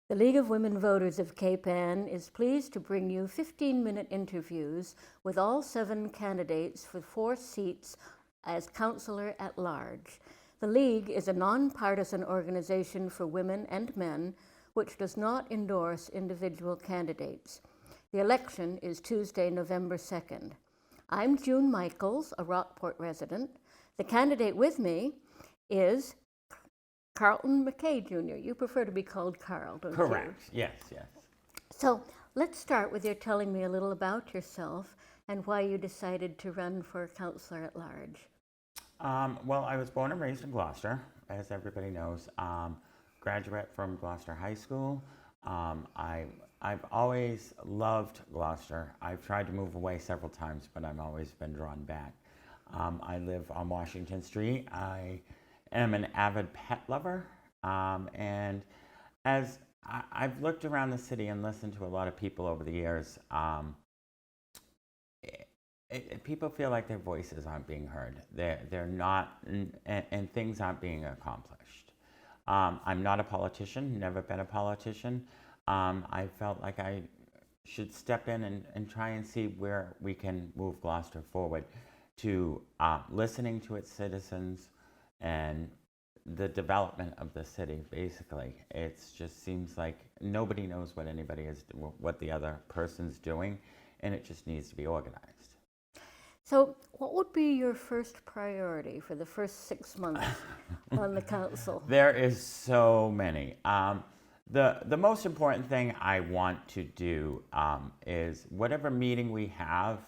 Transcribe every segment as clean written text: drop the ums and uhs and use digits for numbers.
The League of Women Voters of Cape Ann is pleased to bring you 15-minute interviews with all 7 candidates for 4 seats as Councilor-at-Large. The League is a nonpartisan organization for women and men which does not endorse individual candidates. The election is Tuesday, November 2nd. I'm June Michaels, a Rockport resident. The candidate with me is Carleton McKay, Jr. You prefer to be called Carl, don't you? Correct. Yes, yes. So let's start with your telling me a little about yourself and why you decided to run for Councilor-at-Large. Well, I was born and raised in Gloucester, as everybody knows. Graduate from Gloucester High School. I've always loved Gloucester. I've tried to move away several times, but I've always been drawn back. I live on Washington Street. I am an avid pet lover, and as I've looked around the city and listened to a lot of people over the years, people feel like their voices aren't being heard. They're not, and things aren't being accomplished. I'm not a politician, never been a politician. I felt like I should step in and try and see where we can move Gloucester forward to listening to its citizens and the development of the city. Basically, it just seems like nobody knows what anybody is, what the other person's doing, and it just needs to be organized. So what would be your first priority for the first 6 months on the council? There is so many. The most important thing I want to do is whatever meeting we have,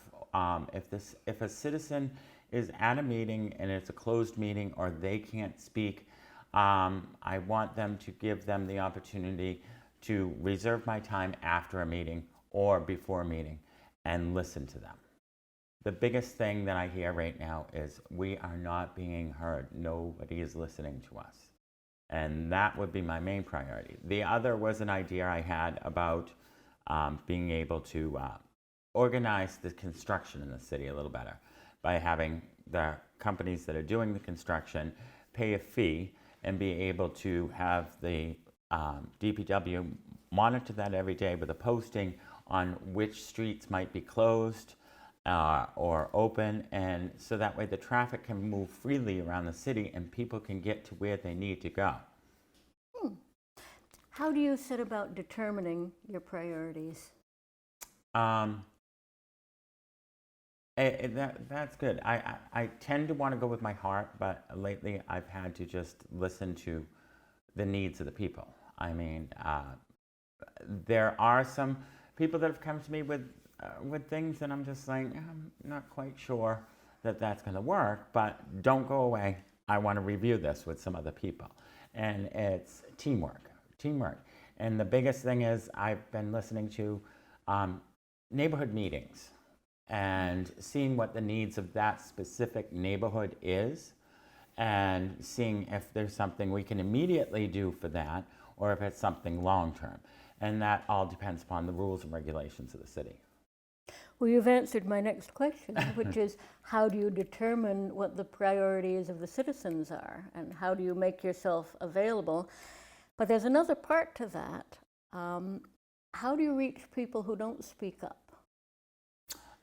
if a citizen is at a meeting and it's a closed meeting or they can't speak, I want them to give them the opportunity to reserve my time after a meeting or before a meeting and listen to them. The biggest thing that I hear right now is we are not being heard. Nobody is listening to us. And that would be my main priority. The other was an idea I had about being able to organize the construction in the city a little better by having the companies that are doing the construction pay a fee and be able to have the DPW monitor that every day with a posting on which streets might be closed or open, and so that way the traffic can move freely around the city and people can get to where they need to go. How do you set about determining your priorities? That's good. I tend to want to go with my heart, but lately I've had to just listen to the needs of the people. I mean, there are some people that have come to me with things, and I'm just like, I'm not quite sure that that's going to work, but don't go away. I want to review this with some other people. And it's teamwork. And the biggest thing is I've been listening to neighborhood meetings and seeing what the needs of that specific neighborhood is and seeing if there's something we can immediately do for that or if it's something long-term. And that all depends upon the rules and regulations of the city. Well, you've answered my next question, which is how do you determine what the priorities of the citizens are and how do you make yourself available? But there's another part to that. How do you reach people who don't speak up?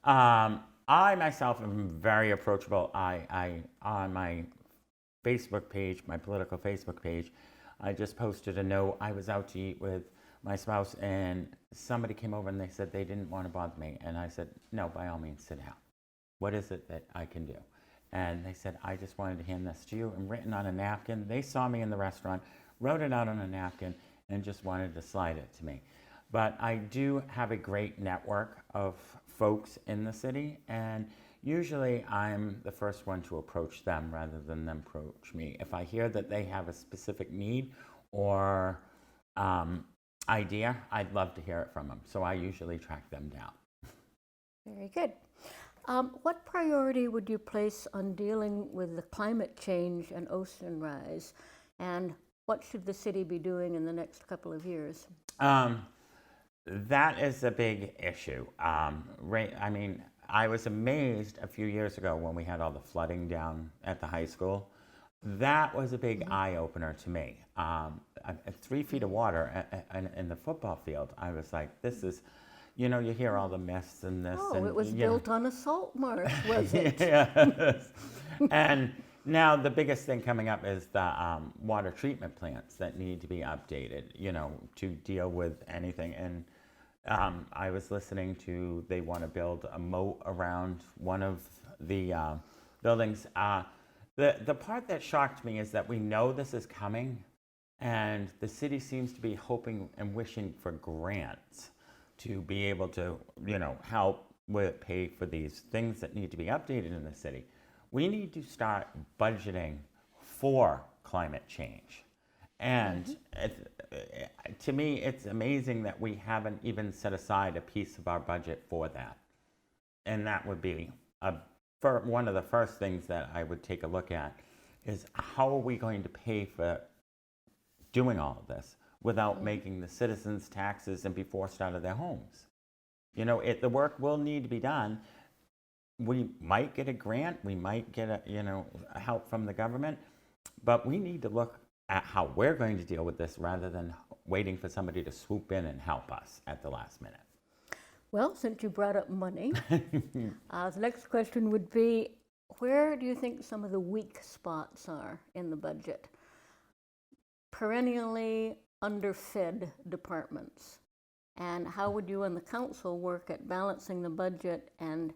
I myself am very approachable. I on my Facebook page, my political Facebook page, I just posted a note. I was out to eat with my spouse and somebody came over and they said they didn't want to bother me. And I said, no, by all means, sit down. What is it that I can do? And they said, I just wanted to hand this to you, and written on a napkin. They saw me in the restaurant, wrote it out on a napkin, and just wanted to slide it to me. But I do have a great network of folks in the city, and usually I'm the first one to approach them rather than them approach me. If I hear that they have a specific need or idea, I'd love to hear it from them. So I usually track them down. Very good. What priority would you place on dealing with the climate change and ocean rise? And what should the city be doing in the next couple of years? That is a big issue. I mean, I was amazed a few years ago when we had all the flooding down at the high school. That was a big eye-opener to me. 3 feet of water in the football field. I was like, this is, you know, you hear all the myths and this. Oh, and, it was you know. built on a salt marsh, was it? Yes. And now the biggest thing coming up is the water treatment plants that need to be updated, you know, to deal with anything. And I was listening to, they want to build a moat around one of the buildings. The part that shocked me is that we know this is coming, and the city seems to be hoping and wishing for grants to be able to, you know, help with pay for these things that need to be updated in the city. We need to start budgeting for climate change. And to me, it's amazing that we haven't even set aside a piece of our budget for that. And that would be one of the first things that I would take a look at, is how are we going to pay for doing all of this without making the citizens' taxes and be forced out of their homes? You know, the work will need to be done. We might get a grant, we might get help from the government, but we need to look at how we're going to deal with this rather than waiting for somebody to swoop in and help us at the last minute. Well, since you brought up money, the next question would be, where do you think some of the weak spots are in the budget? Perennially underfed departments. And how would you and the council work at balancing the budget and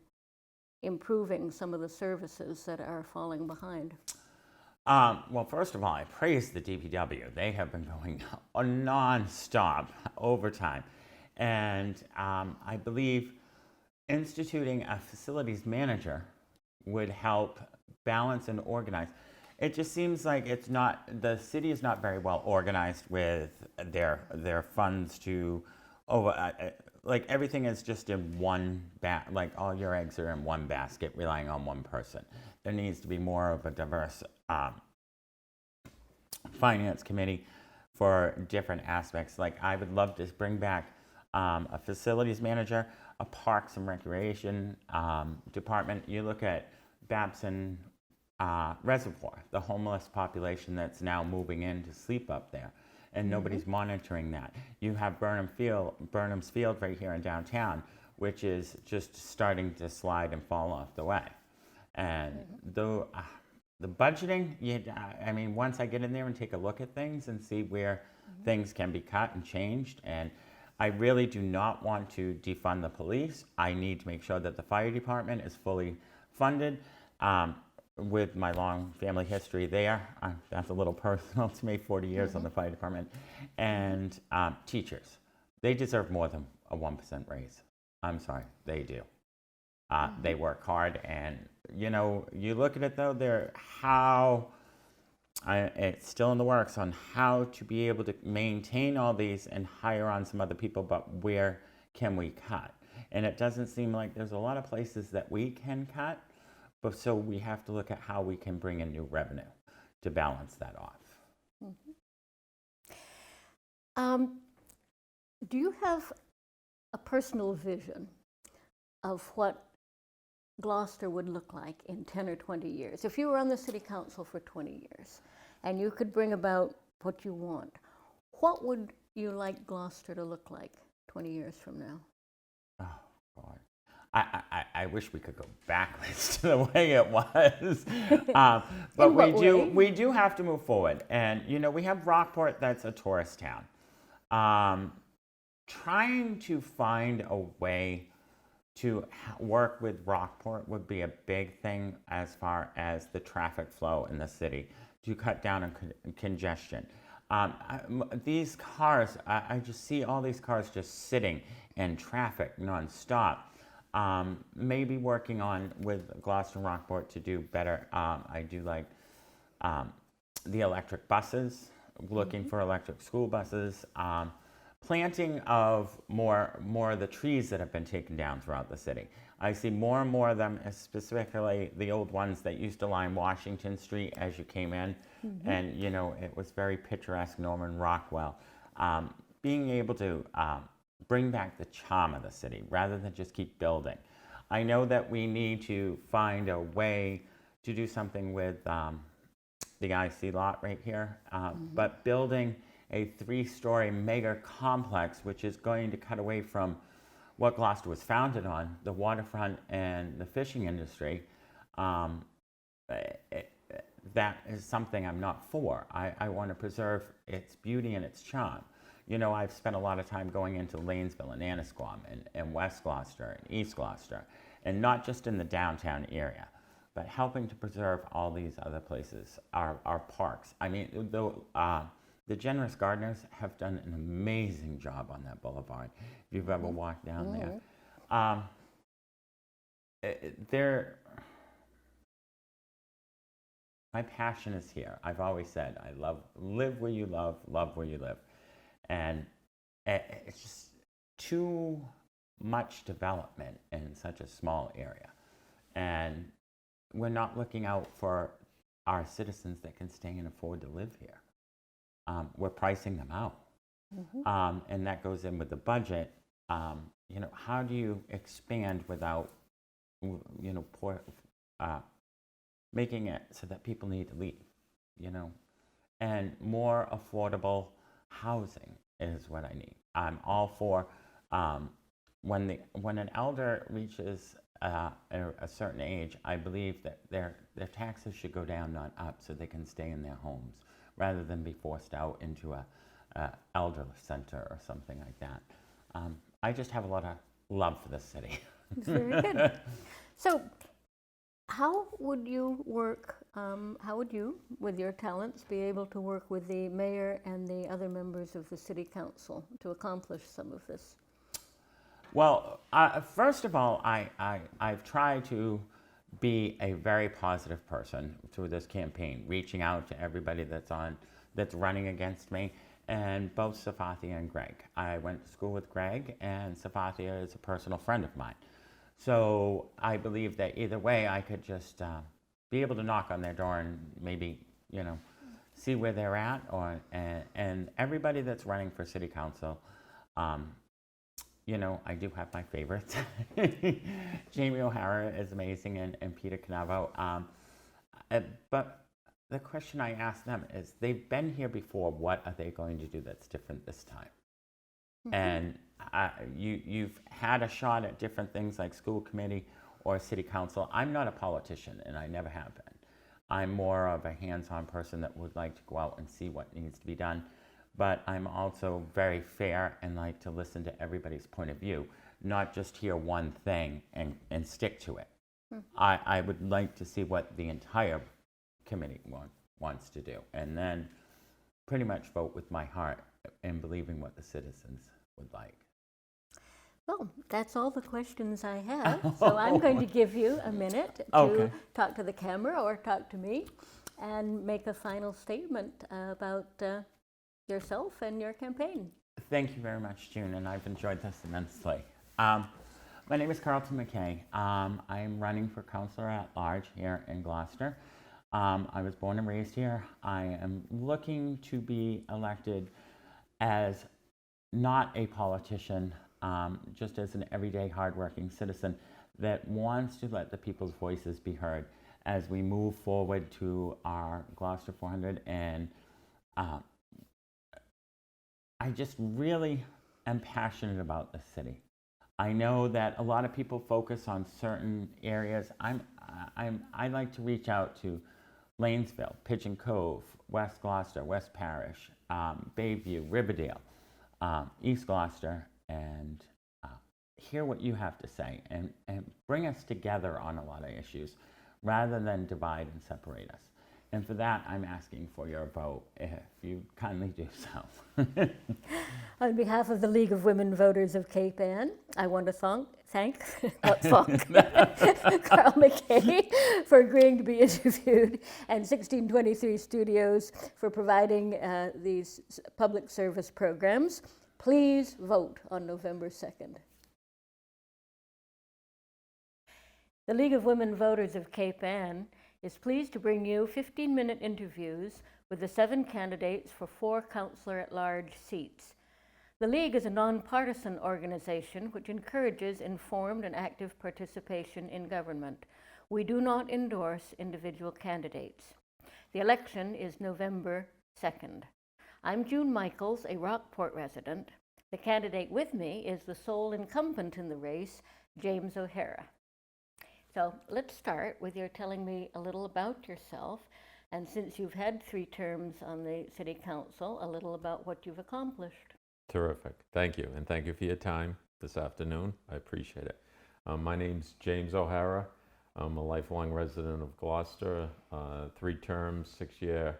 improving some of the services that are falling behind? Well, first of all, I praise the DPW. They have been going non-stop overtime. And I believe instituting a facilities manager would help balance and organize. It just seems like the city is not very well organized with their funds to, like everything is just in one like all your eggs are in one basket, relying on one person. There needs to be more of a diverse finance committee for different aspects. Like I would love to bring back a facilities manager, a parks and recreation department. You look at Babson Reservoir, the homeless population that's now moving in to sleep up there, and nobody's monitoring that. You have Burnham's Field right here in downtown, which is just starting to slide and fall off the way. And the budgeting, I mean, once I get in there and take a look at things and see where things can be cut and changed, and I really do not want to defund the police. I need to make sure that the fire department is fully funded. With my long family history there, that's a little personal to me, 40 years on the fire department. And teachers, they deserve more than a 1% raise. I'm sorry, they do. They work hard, and you know, you look at it though, it's still in the works on how to be able to maintain all these and hire on some other people, but where can we cut? And it doesn't seem like there's a lot of places that we can cut, but so we have to look at how we can bring in new revenue to balance that off. Do you have a personal vision of what Gloucester would look like in 10 or 20 years? If you were on the city council for 20 years and you could bring about what you want, what would you like Gloucester to look like 20 years from now? Oh, God. I wish we could go backwards to the way it was, but we do have to move forward. And you know, we have Rockport, that's a tourist town. Trying to find a way to work with Rockport would be a big thing as far as the traffic flow in the city, to cut down on congestion. These cars, I just see all these cars just sitting in traffic nonstop. Maybe working on with Gloucester and Rockport to do better. I do like the electric buses, looking for electric school buses, planting of more of the trees that have been taken down throughout the city. I see more and more of them, specifically the old ones that used to line Washington Street as you came in, and you know, it was very picturesque, Norman Rockwell. Being able to bring back the charm of the city rather than just keep building. I know that we need to find a way to do something with the IC lot right here, but building a 3-story mega complex, which is going to cut away from what Gloucester was founded on, the waterfront and the fishing industry. That is something I'm not for. I want to preserve its beauty and its charm. You know, I've spent a lot of time going into Lanesville and Annisquam and West Gloucester and East Gloucester, and not just in the downtown area, but helping to preserve all these other places, our parks. I mean, the Generous Gardeners have done an amazing job on that boulevard. If you've ever walked down there, my passion is here. I've always said I live where you love where you live. And it's just too much development in such a small area. And we're not looking out for our citizens that can stay and afford to live here. We're pricing them out. And that goes in with the budget. You know, how do you expand without, you know, making it so that people need to leave, you know? And more affordable housing is what I need. I'm all for when an elder reaches a certain age, I believe that their taxes should go down, not up, so they can stay in their homes rather than be forced out into a elder center or something like that. I just have a lot of love for this city. That's very good. So, how would you work, with your talents, be able to work with the mayor and the other members of the city council to accomplish some of this? Well, first of all, I've tried to be a very positive person through this campaign, reaching out to everybody that's running against me, and both Safathia and Greg. I went to school with Greg, and Safathia is a personal friend of mine. So I believe that either way, I could just be able to knock on their door and maybe, you know, see where they're at. And everybody that's running for city council, you know, I do have my favorites. Jamie O'Hara is amazing, and Peter Cannavo. But the question I ask them is, they've been here before. What are they going to do that's different this time? And you've had a shot at different things like school committee or city council. I'm not a politician, and I never have been. I'm more of a hands-on person that would like to go out and see what needs to be done. But I'm also very fair and like to listen to everybody's point of view, not just hear one thing and stick to it. I would like to see what the entire committee wants to do, and then pretty much vote with my heart and believing what the citizens would like. Well, that's all the questions I have. So I'm going to give you a minute to talk to the camera or talk to me and make a final statement about yourself and your campaign. Thank you very much, June, and I've enjoyed this immensely. My name is Carleton McKay. I'm running for Councilor-at-Large here in Gloucester. I was born and raised here. I am looking to be elected as not a politician, just as an everyday hardworking citizen that wants to let the people's voices be heard as we move forward to our Gloucester 400. And I just really am passionate about this city. I know that a lot of people focus on certain areas. I like to reach out to Lanesville, Pigeon Cove, West Gloucester, West Parish, Bayview, Riverdale, East Gloucester, and hear what you have to say and bring us together on a lot of issues rather than divide and separate us. And for that, I'm asking for your vote, if you kindly do so. On behalf of the League of Women Voters of Cape Ann, I want to thank Carl McKay for agreeing to be interviewed, and 1623 Studios for providing these public service programs. Please vote on November 2nd. The League of Women Voters of Cape Ann is pleased to bring you 15-minute interviews with the 7 candidates for 4 Councilor-at-Large seats. The League is a nonpartisan organization which encourages informed and active participation in government. We do not endorse individual candidates. The election is November 2nd. I'm June Michaels, a Rockport resident. The candidate with me is the sole incumbent in the race, James O'Hara. So let's start with your telling me a little about yourself, and since you've had 3 terms on the City Council, a little about what you've accomplished. Terrific. Thank you. And thank you for your time this afternoon. I appreciate it. My name's James O'Hara. I'm a lifelong resident of Gloucester, 3 terms, 6-year.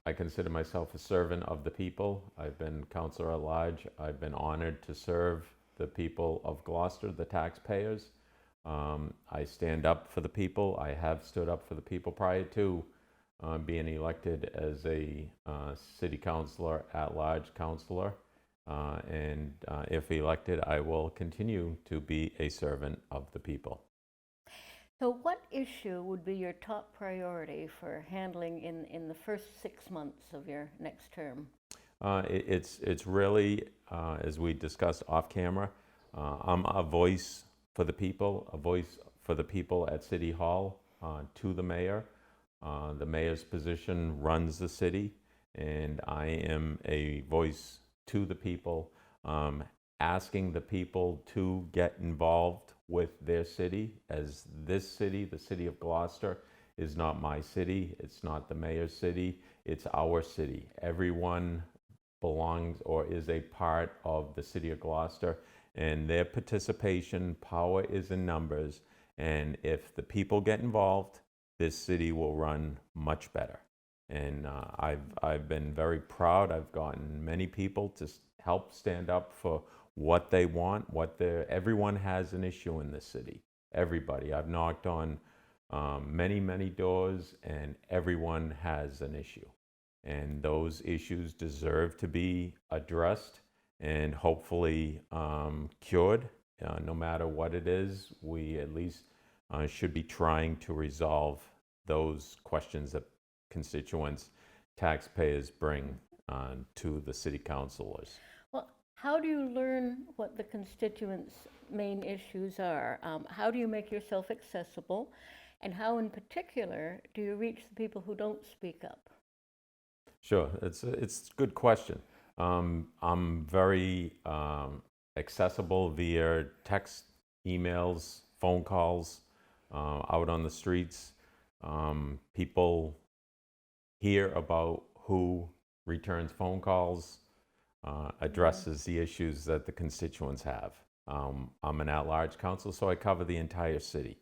I consider myself a servant of the people. I've been Councilor-at-Large. I've been honored to serve the people of Gloucester, the taxpayers. I stand up for the people. I have stood up for the people prior to being elected as a City Councilor-at-Large councilor. And if elected, I will continue to be a servant of the people. So what issue would be your top priority for handling in the first 6 months of your next term? It's really, as we discussed off camera, I'm a voice for the people, a voice for the people at City Hall to the mayor. The mayor's position runs the city, and I am a voice to the people, asking the people to get involved with their city, as this city, the city of Gloucester, is not my city, it's not the mayor's city, it's our city. Everyone belongs or is a part of the city of Gloucester, and their participation, power is in numbers, and if the people get involved, this city will run much better. And I've been very proud. I've gotten many people to help stand up for what they want, everyone has an issue in this city. Everybody. I've knocked on many doors, and everyone has an issue. And those issues deserve to be addressed and hopefully cured. No matter what it is, we at least should be trying to resolve those questions that constituents, taxpayers bring to the city councilors. Well, how do you learn what the constituents' main issues are? How do you make yourself accessible? And how in particular do you reach the people who don't speak up? Sure, it's a good question. I'm very accessible via text, emails, phone calls, out on the streets. People hear about who returns phone calls, addresses the issues that the constituents have. I'm an at-large council, so I cover the entire city.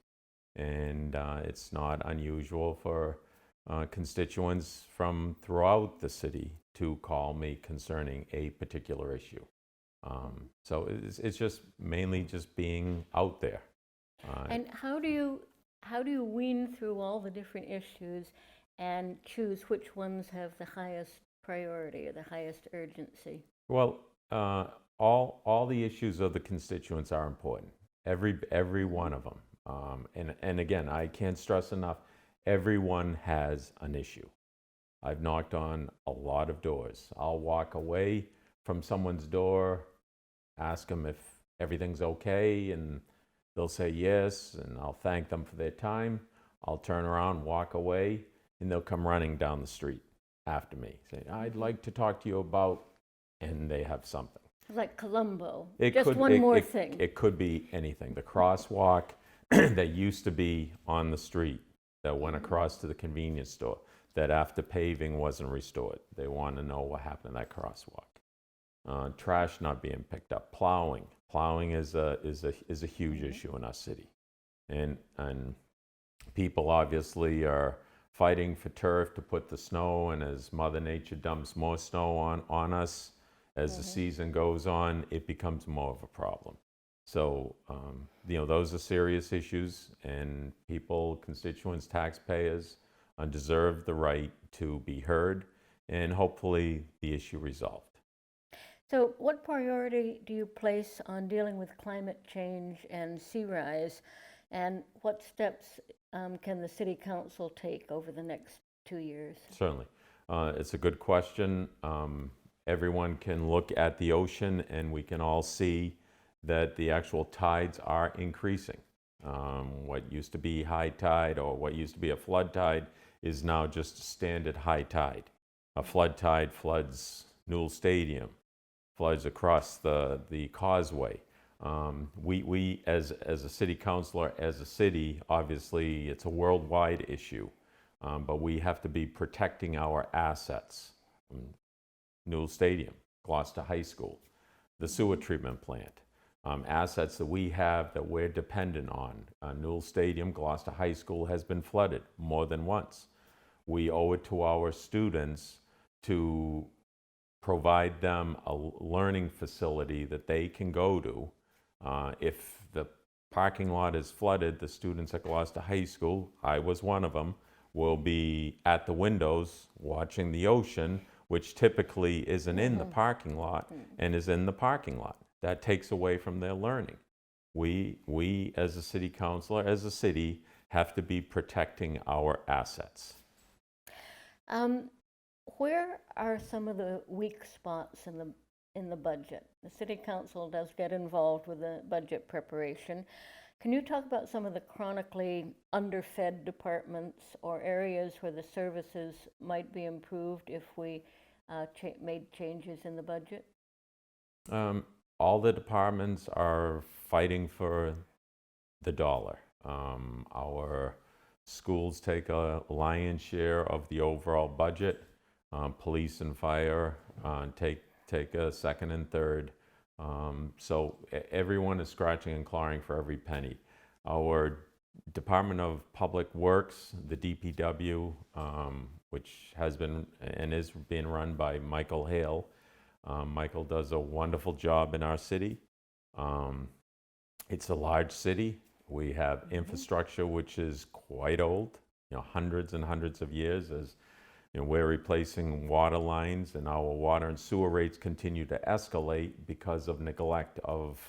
And it's not unusual for constituents from throughout the city to call me concerning a particular issue. So it's just mainly just being out there. And how do you wean through all the different issues and choose which ones have the highest priority or the highest urgency? Well, all the issues of the constituents are important. Every one of them. And again, I can't stress enough, everyone has an issue. I've knocked on a lot of doors. I'll walk away from someone's door, ask them if everything's okay, and they'll say yes, and I'll thank them for their time. I'll turn around, walk away, and they'll come running down the street after me, saying, I'd like to talk to you about, and they have something. It's like Columbo, It just could- one it- more it- thing. It could be anything. The crosswalk that used to be on the street that went across to the convenience store, that after paving wasn't restored. They want to know what happened to that crosswalk. Trash not being picked up. Plowing. Plowing is a huge issue in our city. And people obviously are fighting for turf to put the snow, and as Mother Nature dumps more snow on us, as the season goes on, it becomes more of a problem. So, those are serious issues, and people, constituents, taxpayers deserve the right to be heard, and hopefully the issue resolved. So what priority do you place on dealing with climate change and sea rise, and what steps can the City Council take over the next 2 years? Certainly. It's a good question. Everyone can look at the ocean, and we can all see that the actual tides are increasing. What used to be high tide or what used to be a flood tide is now just a standard high tide. A flood tide floods Newell Stadium, floods across the causeway. We as a city councilor, as a city, obviously it's a worldwide issue, but we have to be protecting our assets. Newell Stadium, Gloucester High School, the sewer treatment plant, assets that we have that we're dependent on. Newell Stadium, Gloucester High School has been flooded more than once. We owe it to our students to provide them a learning facility that they can go to. If the parking lot is flooded, the students at Gloucester High School, I was one of them, will be at the windows watching the ocean, which typically isn't in the parking lot and is in the parking lot. That takes away from their learning. We as a city councilor, as a city, have to be protecting our assets. Where are some of the weak spots in the budget? The city council does get involved with the budget preparation. Can you talk about some of the chronically underfed departments or areas where the services might be improved if we made changes in the budget? All the departments are fighting for the dollar. Our schools take a lion's share of the overall budget. Police and fire take a second and third. So everyone is scratching and clawing for every penny. Our Department of Public Works, the DPW, which has been and is being run by Michael Hale. Michael does a wonderful job in our city. It's a large city. We have infrastructure which is quite old, hundreds and hundreds of years. As we're replacing water lines, and our water and sewer rates continue to escalate because of neglect of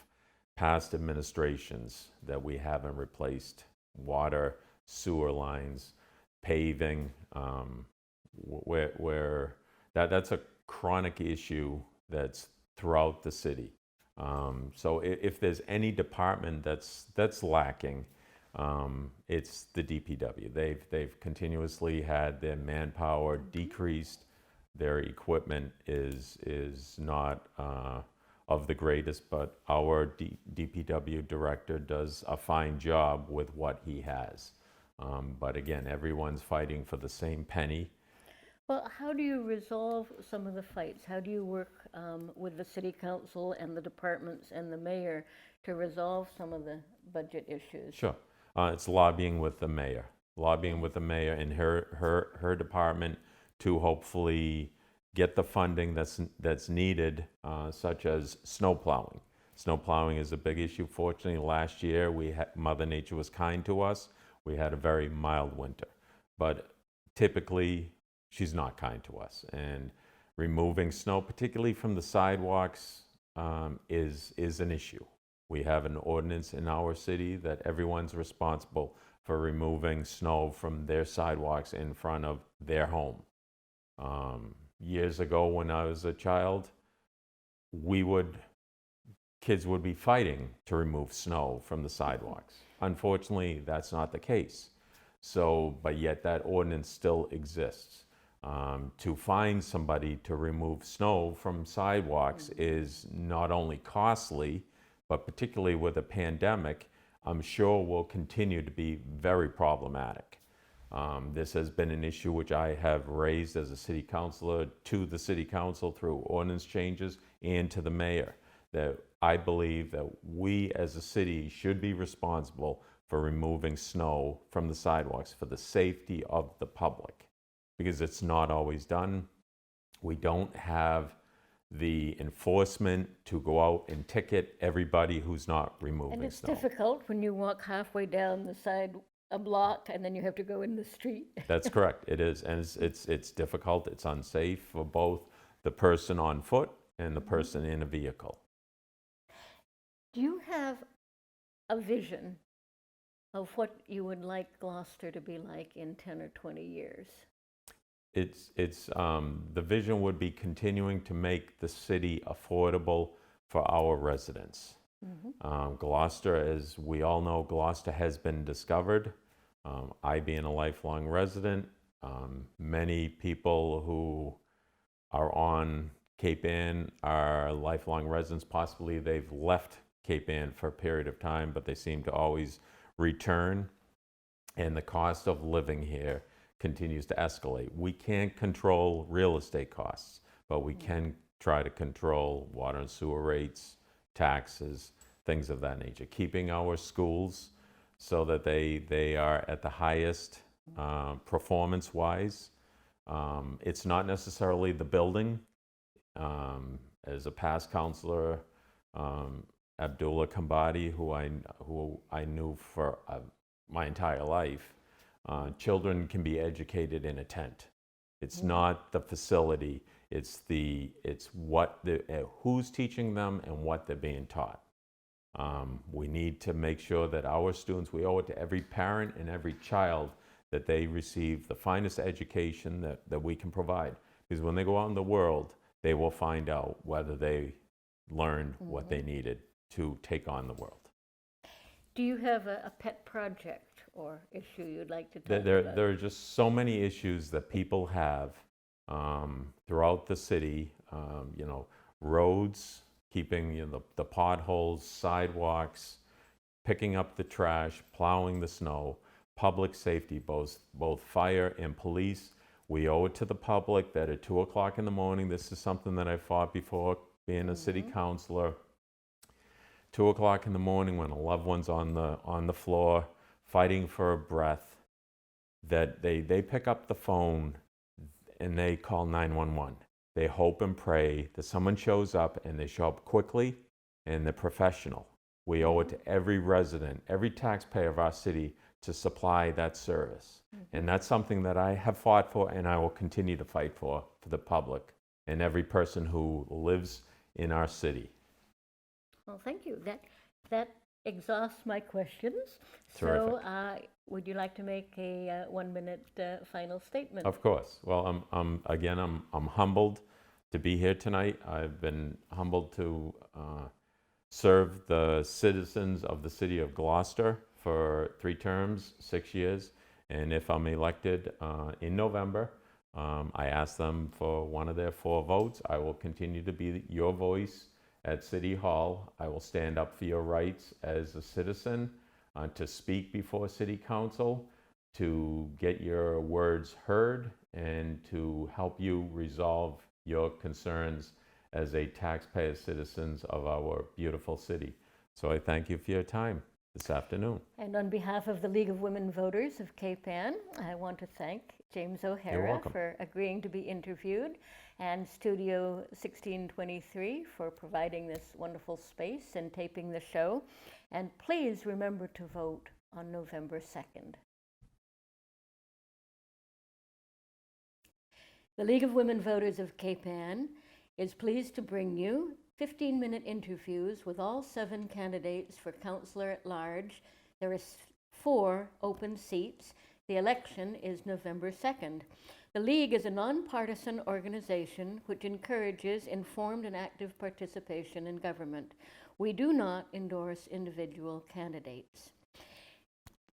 past administrations that we haven't replaced water, sewer lines, paving. That's a chronic issue that's throughout the city. So if there's any department that's lacking, it's the DPW. They've continuously had their manpower decreased. Their equipment is not of the greatest, but our DPW director does a fine job with what he has. But again, everyone's fighting for the same penny. Well, how do you resolve some of the fights? How do you work with the city council and the departments and the mayor to resolve some of the budget issues? Sure. It's lobbying with the mayor. Lobbying with the mayor and her department to hopefully get the funding that's needed, such as snow plowing. Snow plowing is a big issue. Fortunately, last year Mother Nature was kind to us. We had a very mild winter, but typically she's not kind to us. And removing snow, particularly from the sidewalks, is an issue. We have an ordinance in our city that everyone's responsible for removing snow from their sidewalks in front of their home. Years ago when I was a child, kids would be fighting to remove snow from the sidewalks. Unfortunately, that's not the case. But yet that ordinance still exists. To find somebody to remove snow from sidewalks is not only costly, but particularly with a pandemic, I'm sure will continue to be very problematic. This has been an issue which I have raised as a city councilor to the city council through ordinance changes and to the mayor, that I believe that we as a city should be responsible for removing snow from the sidewalks for the safety of the public, because it's not always done. We don't have the enforcement to go out and ticket everybody who's not removing snow. And it's difficult when you walk halfway down the side a block and then you have to go in the street. That's correct. It is, and it's difficult. It's unsafe for both the person on foot and the person in a vehicle. Do you have a vision of what you would like Gloucester to be like in 10 or 20 years? It's the vision would be continuing to make the city affordable for our residents. Gloucester, as we all know, Gloucester has been discovered. I being a lifelong resident, many people who are on Cape Ann are lifelong residents. Possibly they've left Cape Ann for a period of time, but they seem to always return. And the cost of living here continues to escalate. We can't control real estate costs, but we can try to control water and sewer rates, taxes, things of that nature. Keeping our schools so that they are at the highest performance-wise. It's not necessarily the building. As a past counselor, Abdullah Kambadi, who I knew for my entire life, children can be educated in a tent. It's not the facility. It's who's teaching them and what they're being taught. We need to make sure that our students, we owe it to every parent and every child that they receive the finest education that we can provide. Because when they go out in the world, they will find out whether they learned what they needed to take on the world. Do you have a pet project or issue you'd like to talk about? There are just so many issues that people have throughout the city. Roads, keeping the potholes, sidewalks, picking up the trash, plowing the snow, public safety, both fire and police. We owe it to the public that at 2 o'clock in the morning, this is something that I fought before being a city councilor. 2 o'clock in the morning when a loved one's on the floor fighting for a breath, that they pick up the phone and they call 911. They hope and pray that someone shows up, and they show up quickly and they're professional. We owe it to every resident, every taxpayer of our city to supply that service. And that's something that I have fought for, and I will continue to fight for the public and every person who lives in our city. Well, thank you. That exhausts my questions. Terrific. So would you like to make a 1-minute final statement? Of course. Well, I'm humbled to be here tonight. I've been humbled to serve the citizens of the city of Gloucester for 3 terms, 6 years. And if I'm elected in November, I ask them for one of their 4 votes. I will continue to be your voice at City Hall. I will stand up for your rights as a citizen, to speak before City Council, to get your words heard, and to help you resolve your concerns as a taxpayer citizens of our beautiful city. So I thank you for your time this afternoon. And on behalf of the League of Women Voters of Cape Ann, I want to thank James O'Hara for agreeing to be interviewed, and Studio 1623 for providing this wonderful space and taping the show. And please remember to vote on November 2nd. The League of Women Voters of Cape Ann is pleased to bring you 15-minute interviews with all 7 candidates for Councilor-at-Large. There are 4 open seats. The election is November 2nd. The League is a nonpartisan organization which encourages informed and active participation in government. We do not endorse individual candidates.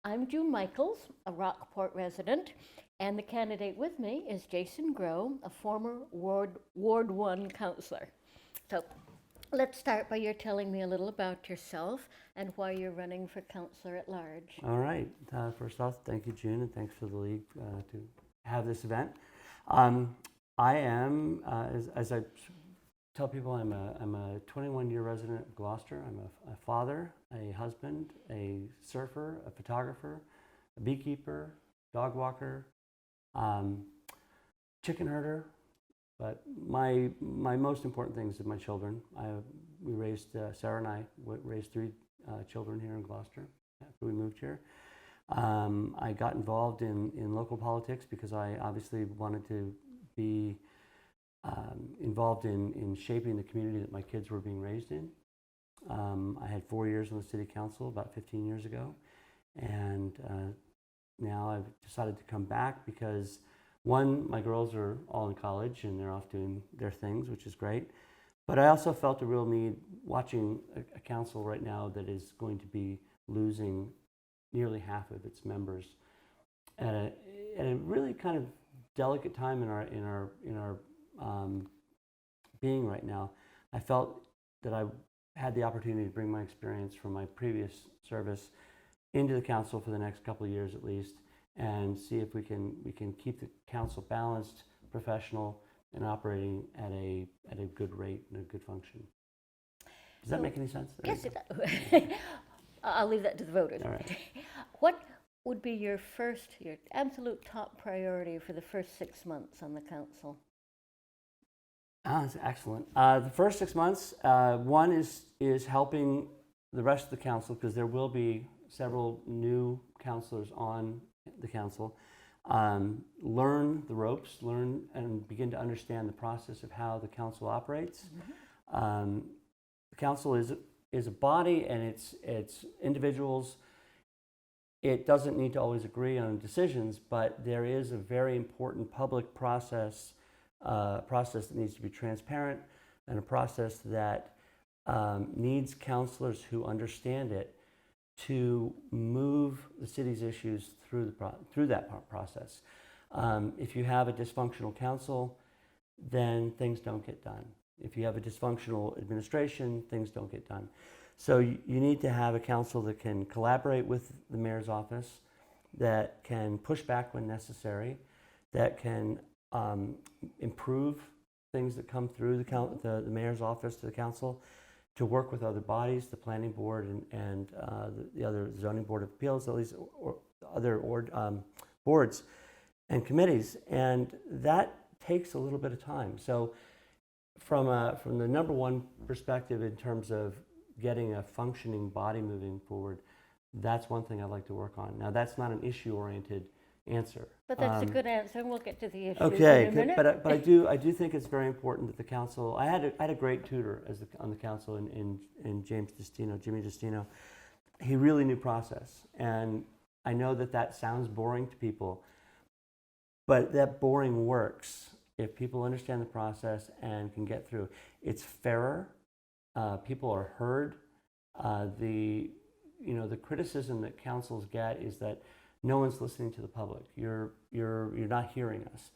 I'm June Michaels, a Rockport resident, and the candidate with me is Jason Grow, a former Ward 1 councillor. So let's start by your telling me a little about yourself and why you're running for Councilor-at-Large. All right. First off, thank you, June, and thanks for the League to have this event. I am, as I tell people, I'm a 21-year resident of Gloucester. I'm a father, a husband, a surfer, a photographer, a beekeeper, dog walker, chicken herder. But my most important things are my children. We raised, Sarah and I raised 3 children here in Gloucester after we moved here. I got involved in local politics because I obviously wanted to be involved in shaping the community that my kids were being raised in. I had 4 years on the city council about 15 years ago, and now I've decided to come back because, one, my girls are all in college and they're off doing their things, which is great. But I also felt a real need watching a council right now that is going to be losing nearly half of its members at a really kind of delicate time in our being right now, I felt that I had the opportunity to bring my experience from my previous service into the council for the next couple of years at least, and see if we can keep the council balanced, professional, and operating at a good rate and a good function. Does that make any sense? Yes, it does. I'll leave that to the voters. All right. What would be your absolute top priority for the first 6 months on the council? That's excellent. The first 6 months, one is helping the rest of the council, because there will be several new councilors on the council. Learn the ropes, learn and begin to understand the process of how the council operates. The council is a body, and it's individuals. It doesn't need to always agree on decisions, but there is a very important public process that needs to be transparent, and a process that needs councilors who understand it to move the city's issues through that process. If you have a dysfunctional council, then things don't get done. If you have a dysfunctional administration, things don't get done. So you need to have a council that can collaborate with the mayor's office, that can push back when necessary, that can improve things that come through the mayor's office to the council, to work with other bodies, the planning board and the other zoning board of appeals, at least, or other boards and committees, and that takes a little bit of time. So from the number one perspective in terms of getting a functioning body moving forward, that's one thing I'd like to work on. Now, that's not an issue-oriented answer. But that's a good answer, and we'll get to the issues Okay, in a minute. but I do think it's very important that the council. I had a great tutor on the council in Jimmy Destino. He really knew process, and I know that sounds boring to people, but that boring works if people understand the process and can get through. It's fairer. People are heard. The criticism that councils get is that no one's listening to the public. You're not hearing us.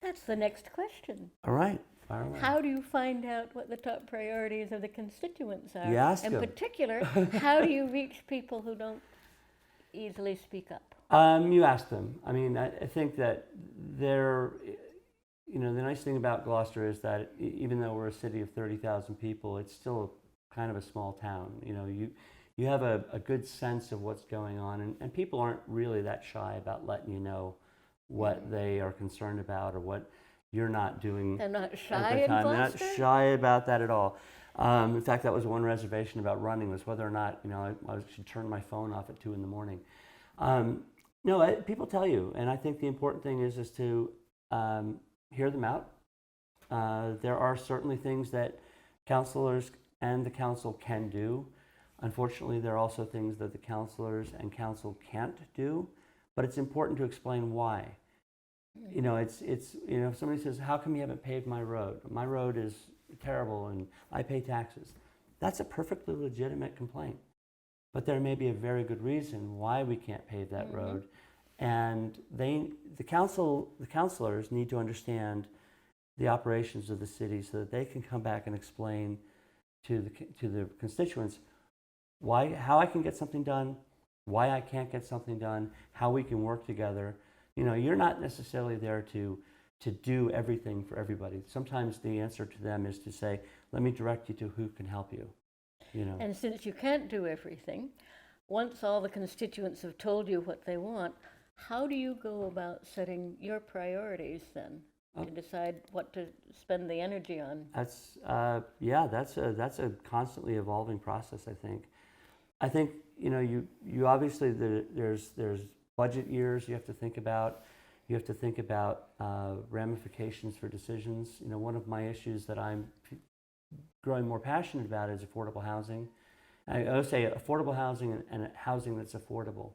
That's the next question. All right, fire away. How do you find out what the top priorities of the constituents are? You ask In them. particular, how do you reach people who don't easily speak up? You ask them. I mean, I think that the nice thing about Gloucester is that even though we're a city of 30,000 people, it's still kind of a small town. You have a good sense of what's going on, and people aren't really that shy about letting you know what they are concerned about or what you're not doing. They're not at shy the in time. Gloucester? They're not shy about that at all. In fact, that was one reservation about running, was whether or not I should turn my phone off at 2 a.m. No, people tell you, and I think the important thing is to hear them out. There are certainly things that councilors and the council can do. Unfortunately, there are also things that the councilors and council can't do, but it's important to explain why. If somebody says, "How come you haven't paved my road? My road is terrible and I pay taxes." That's a perfectly legitimate complaint, but there may be a very good reason why we can't pave that road, and the councilors need to understand the operations of the city so that they can come back and explain to the constituents how I can get something done, why I can't get something done, how we can work together. You're not necessarily there to do everything for everybody. Sometimes the answer to them is to say, "Let me direct you to who can help you." And since you can't do everything, once all the constituents have told you what they want, how do you go about setting your priorities then to decide what to spend the energy on? That's a constantly evolving process. I think you obviously there's budget years you have to think about. You have to think about ramifications for decisions. One of my issues that I'm growing more passionate about is affordable housing. I would say affordable housing and housing that's affordable.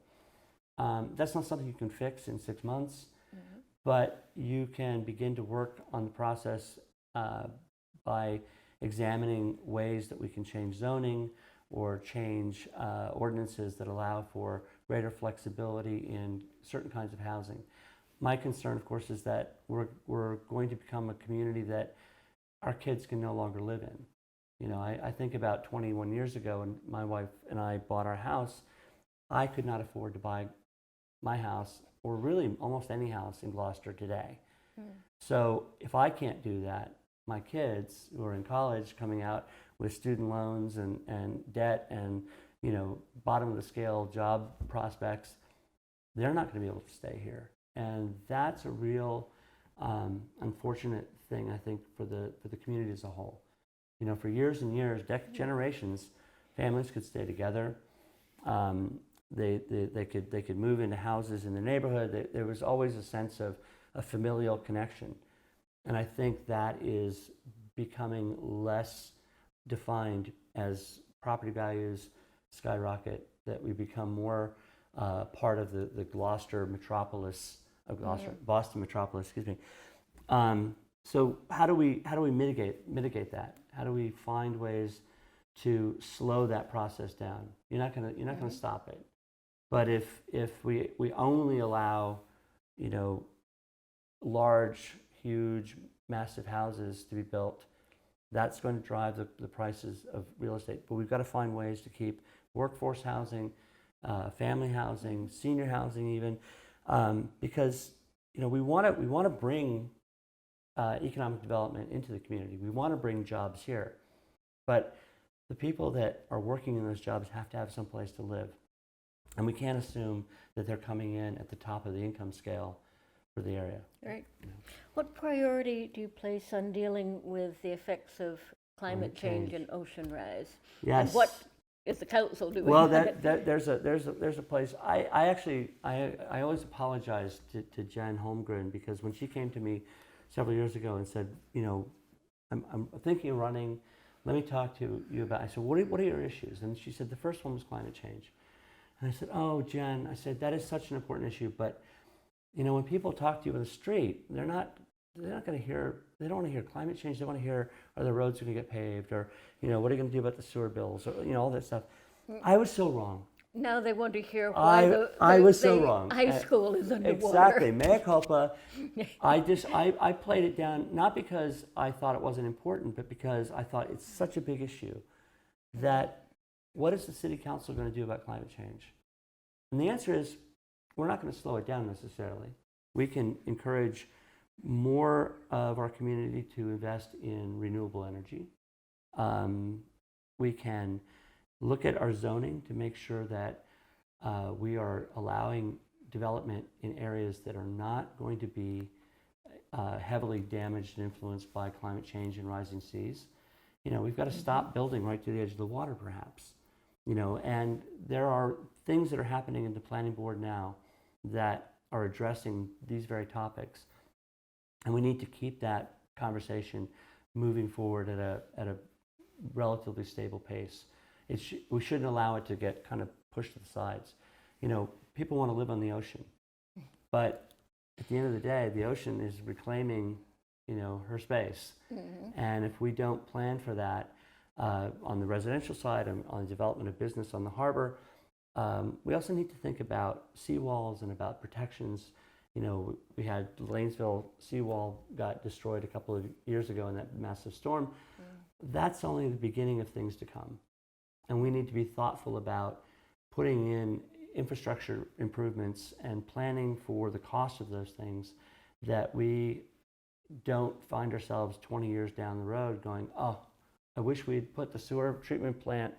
That's not something you can fix in 6 months, but you can begin to work on the process by examining ways that we can change zoning or change ordinances that allow for greater flexibility in certain kinds of housing. my concern, of course, is that we're going to become a community that our kids can no longer live in. You know, I think about 21 years ago when my wife and I bought our house, I could not afford to buy my house, or really almost any house in Gloucester today. So if I can't do that, my kids who are in college coming out with student loans and debt and, you know, bottom of the scale job prospects, they're not going to be able to stay here. And that's a real unfortunate thing, I think, for the community as a whole. You know, for years and years, generations, families could stay together. They could move into houses in the neighborhood. There was always a sense of a familial connection. And I think that is becoming less defined as property values skyrocket, that we become more part of the Gloucester metropolis, Boston metropolis, excuse me. So how do we mitigate that? How do we find ways to slow that process down? You're not gonna stop it. But if we only allow, you know, large, huge, massive houses to be built, that's going to drive the prices of real estate. But we've got to find ways to keep workforce housing, family housing, senior housing even, because, you know, we want to bring economic development into the community. We want to bring jobs here, but the people that are working in those jobs have to have some place to live, and we can't assume that they're coming in at the top of the income scale for the area. Right. What priority do you place on dealing with the effects of climate change and ocean rise? Yes. And what is the council doing? Well, there's a place. I always apologize to Jen Holmgren, because when she came to me several years ago and said, you know, I'm thinking of running, let me talk to you about. I said, what are your issues? And she said the first one was climate change. And I said, oh, Jen, I said, that is such an important issue, but you know, when people talk to you in the street, they're not going to hear, they don't want to hear climate change. They want to hear, are the roads going to get paved, or, you know, what are you going to do about the sewer bills, or, you know, all that stuff. I was so wrong. Now they want to hear why I was so wrong. High school is underwater. Exactly, mea culpa. I played it down, not because I thought it wasn't important, but because I thought it's such a big issue that what is the city council going to do about climate change? And the answer is, we're not going to slow it down necessarily. We can encourage more of our community to invest in renewable energy. We can look at our zoning to make sure that we are allowing development in areas that are not going to be heavily damaged and influenced by climate change and rising seas. You know, we've got to stop building right to the edge of the water, perhaps. You know, and there are things that are happening in the planning board now that are addressing these very topics, and we need to keep that conversation moving forward at a relatively stable pace. We shouldn't allow it to get kind of pushed to the sides. You know, people want to live on the ocean, but at the end of the day, the ocean is reclaiming, you know, her space, and if we don't plan for that on the residential side, on the development of business on the harbor. We also need to think about seawalls and about protections. You know, we had the Lanesville seawall got destroyed a couple of years ago in that massive storm. That's only the beginning of things to come. And we need to be thoughtful about putting in infrastructure improvements and planning for the cost of those things, that we don't find ourselves 20 years down the road going, oh, I wish we'd put the sewer treatment plant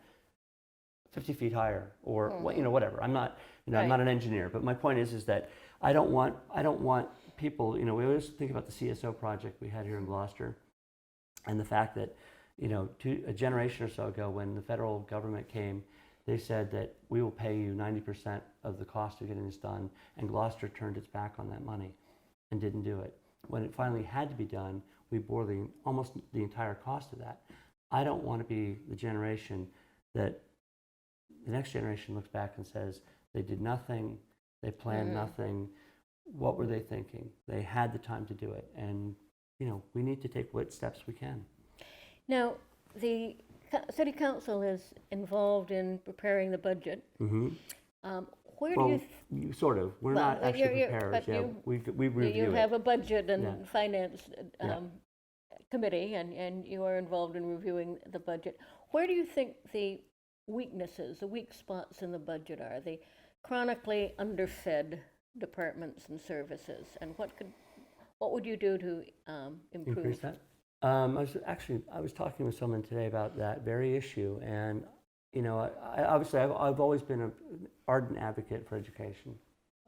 50 feet higher, or you know, whatever. I'm not, you know, I'm not an engineer, but my point is that I don't want people. You know, we always think about the CSO project we had here in Gloucester, and the fact that, you know, a generation or so ago, when the federal government came, they said that we will pay you 90% of the cost of getting this done, and Gloucester turned its back on that money and didn't do it. When it finally had to be done, we bore almost the entire cost of that. I don't want to be the generation that the next generation looks back and says, they did nothing, they planned nothing. What were they thinking? They had the time to do it. And, you know, we need to take what steps we can. Now, the City Council is involved in preparing the budget. where do Well, you, sort of. We're Well, not actually you're- preparers. but Yeah, you- we review you it. have a budget and Yeah. finance Yeah. committee, and you are involved in reviewing the budget. Where do you think the weaknesses, the weak spots in the budget are? The chronically underfed departments and services, and what would you do to improve? Increase that? I was talking with someone today about that very issue, and you know, obviously I've always been an ardent advocate for education.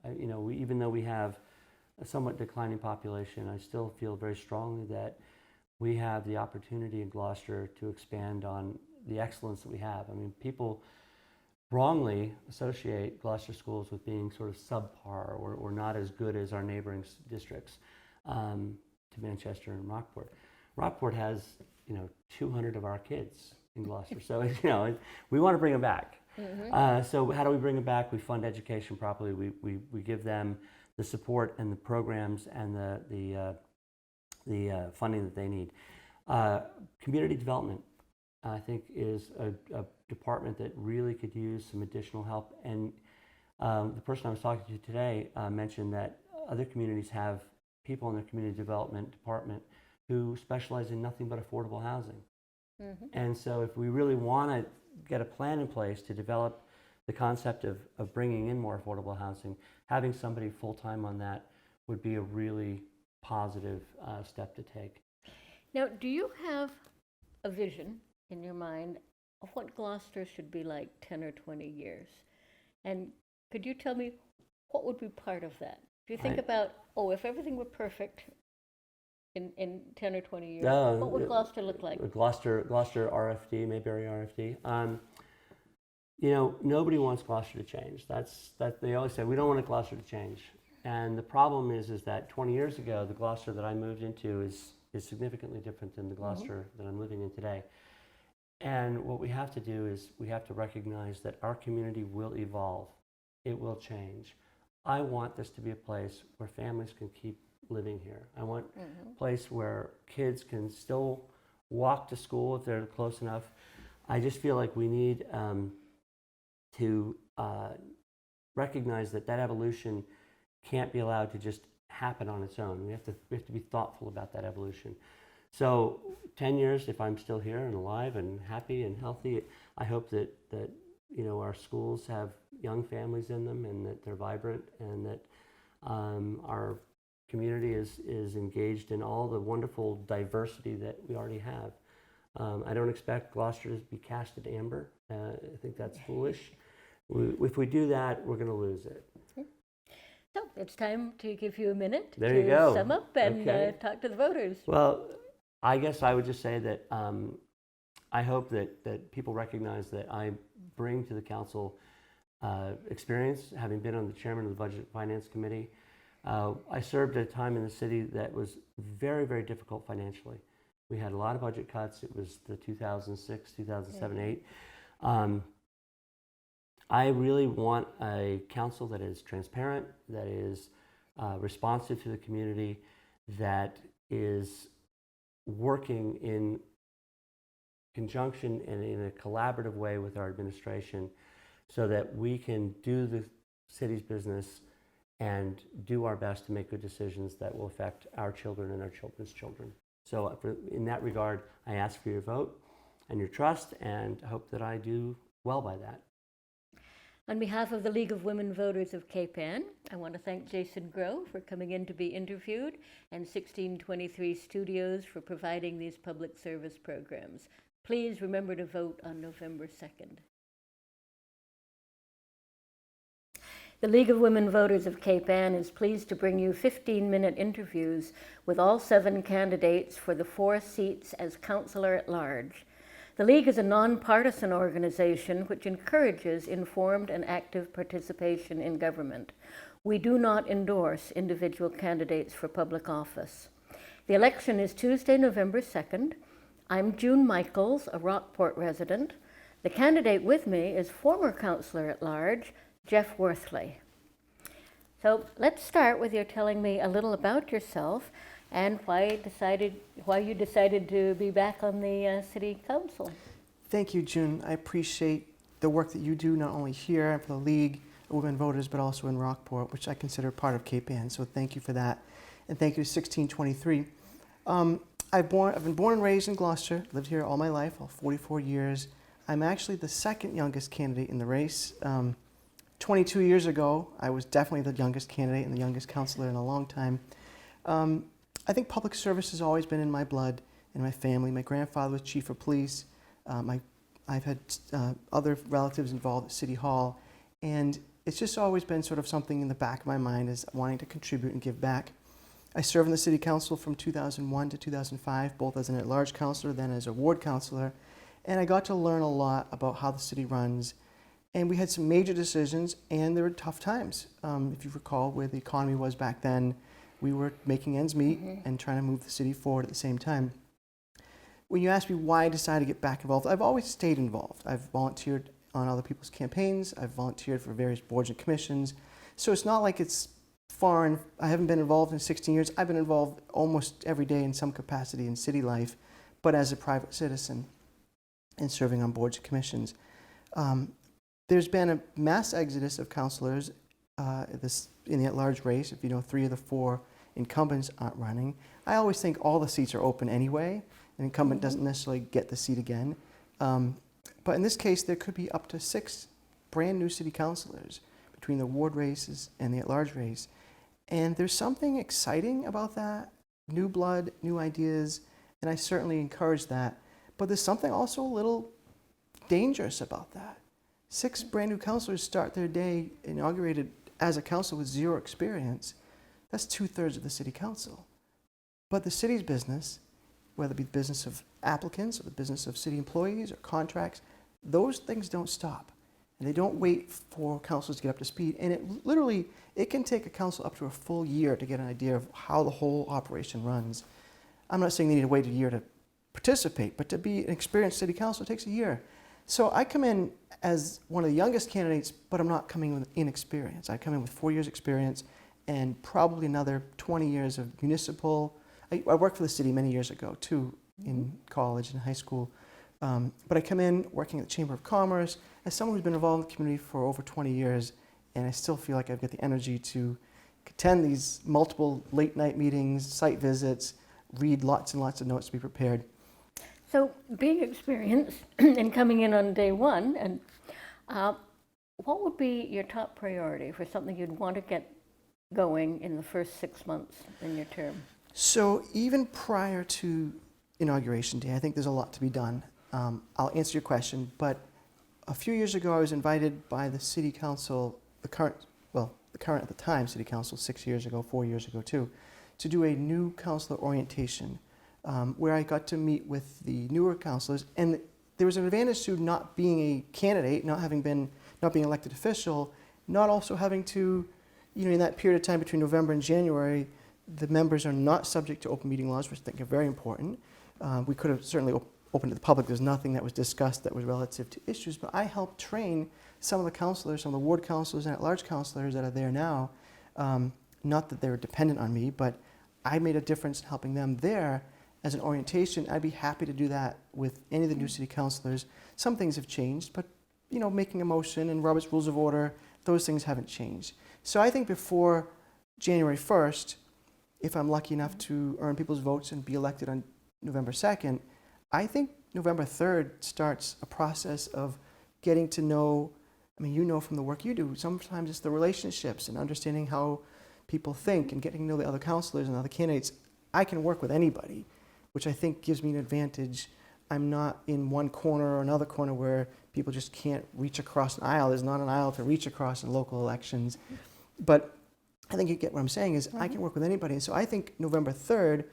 You know, even though we have a somewhat declining population, I still feel very strongly that we have the opportunity in Gloucester to expand on the excellence that we have. I mean, people wrongly associate Gloucester schools with being sort of subpar or not as good as our neighboring districts to Manchester and Rockport. Rockport has, you know, 200 of our kids in Gloucester, so you know, we want to bring them back. So how do we bring them back? We fund education properly. We give them the support and the programs and the funding that they need. Community development, I think, is a department that really could use some additional help. And the person I was talking to today mentioned that other communities have people in their community development department who specialize in nothing but affordable housing. And so if we really want to get a plan in place to develop the concept of bringing in more affordable housing, having somebody full-time on that would be a really positive step to take. Now, do you have a vision in your mind of what Gloucester should be like 10 or 20 years? And could you tell me what would be part of that? If you think about, if everything were perfect in 10 or 20 years, what would Gloucester look like? Gloucester RFD, Mayberry RFD. You know, nobody wants Gloucester to change. That they always say, we don't want Gloucester to change. And the problem is that 20 years ago, the Gloucester that I moved into is significantly different than the Gloucester that I'm living in today. And what we have to do is we have to recognize that our community will evolve. It will change. I want this to be a place where families can keep living here. I want a place where kids can still walk to school if they're close enough. I just feel like we need to recognize that evolution can't be allowed to just happen on its own. We have to be thoughtful about that evolution. So 10 years, if I'm still here and alive and happy and healthy, I hope that you know, our schools have young families in them and that they're vibrant and that our community is engaged in all the wonderful diversity that we already have. I don't expect Gloucester to be casted amber. I think that's foolish. If we do that, we're going to lose it. So it's time to give you a minute There you to go. sum up and Okay. talk to the voters. Well, I guess I would just say that I hope that people recognize that I bring to the council experience, having been on the chairman of the Budget and Finance Committee. I served at a time in the city that was very, very difficult financially. We had a lot of budget cuts. It was the 2006, 2007, 8. I really want a council that is transparent, that is responsive to the community, that is working in conjunction and in a collaborative way with our administration so that we can do the city's business and do our best to make good decisions that will affect our children and our children's children. So in that regard, I ask for your vote and your trust and hope that I do well by that. On behalf of the League of Women Voters of Cape Ann, I want to thank Jason Groh for coming in to be interviewed and 1623 Studios for providing these public service programs. Please remember to vote on November 2nd. The League of Women Voters of Cape Ann is pleased to bring you 15-minute interviews with all 7 candidates for the 4 seats as Councilor-at-Large. The League is a nonpartisan organization which encourages informed and active participation in government. We do not endorse individual candidates for public office. The election is Tuesday, November 2nd. I'm June Michaels, a Rockport resident. The candidate with me is former Councilor-at-Large, Jeff Worthley. So let's start with your telling me a little about yourself and why you decided to be back on the City Council. Thank you, June. I appreciate the work that you do, not only here and for the League, women voters, but also in Rockport, which I consider part of Cape Ann. So thank you for that. And thank you to 1623. I've been born and raised in Gloucester, lived here all my life, all 44 years. I'm actually the second youngest candidate in the race. 22 years ago, I was definitely the youngest candidate and the youngest councillor in a long time. I think public service has always been in my blood, in my family. My grandfather was chief of police. I've had other relatives involved at City Hall, and it's just always been sort of something in the back of my mind as wanting to contribute and give back. I served in the City Council from 2001 to 2005, both as an at-large councillor, then as a ward councillor, and I got to learn a lot about how the city runs. And we had some major decisions, and there were tough times. If you recall where the economy was back then, we were making ends meet and trying to move the city forward at the same time. When you ask me why I decided to get back involved, I've always stayed involved. I've volunteered on other people's campaigns. I've volunteered for various boards and commissions. So it's not like it's foreign. I haven't been involved in 16 years. I've been involved almost every day in some capacity in city life, but as a private citizen and serving on boards and commissions. There's been a mass exodus of councillors in the at-large race. If you know, 3 of the 4 incumbents aren't running. I always think all the seats are open anyway. An incumbent doesn't necessarily get the seat again. But in this case, there could be up to 6 brand new city councillors between the ward races and the at-large race. And there's something exciting about that, new blood, new ideas, and I certainly encourage that. But there's something also a little dangerous about that. 6 brand new councillors start their day inaugurated as a council with 0 experience. That's 2/3 of the city council. But the city's business, whether it be the business of applicants or the business of city employees or contracts, those things don't stop. And they don't wait for councils to get up to speed. And it can take a council up to a full year to get an idea of how the whole operation runs. I'm not saying they need to wait a year to participate, but to be an experienced city council takes a year. So I come in as one of the youngest candidates, but I'm not coming with inexperience. I come in with 4 years experience and probably another 20 years of municipal. I worked for the city many years ago too, in college and high school. But I come in working at the Chamber of Commerce as someone who's been involved in the community for over 20 years, and I still feel like I've got the energy to attend these multiple late night meetings, site visits, read lots and lots of notes to be prepared. So being experienced and coming in on day one, and what would be your top priority for something you'd want to get going in the first 6 months in your term? So even prior to Inauguration Day, I think there's a lot to be done. I'll answer your question, but a few years ago I was invited by the City Council, the current at the time City Council, 6 years ago, 4 years ago too, to do a new councilor orientation where I got to meet with the newer councilors, and there was an advantage to not being a candidate, not being elected official, not also having to, in that period of time between November and January, the members are not subject to open meeting laws, which I think are very important. We could have certainly opened to the public. There's nothing that was discussed that was relative to issues, but I helped train some of the councilors, some of the ward councilors and at-large councilors that are there now. Not that they were dependent on me, but I made a difference in helping them there as an orientation. I'd be happy to do that with any of the new city councilors. Some things have changed, but making a motion and Robert's Rules of Order, those things haven't changed. So I think before January 1st, if I'm lucky enough to earn people's votes and be elected on November 2nd, I think November 3rd starts a process of getting to know, from the work you do, sometimes it's the relationships and understanding how people think and getting to know the other councilors and other candidates. I can work with anybody, which I think gives me an advantage. I'm not in one corner or another corner where people just can't reach across an aisle. There's not an aisle to reach across in local elections. But I think you get what I'm saying is I can work with anybody. And so I think November 3rd,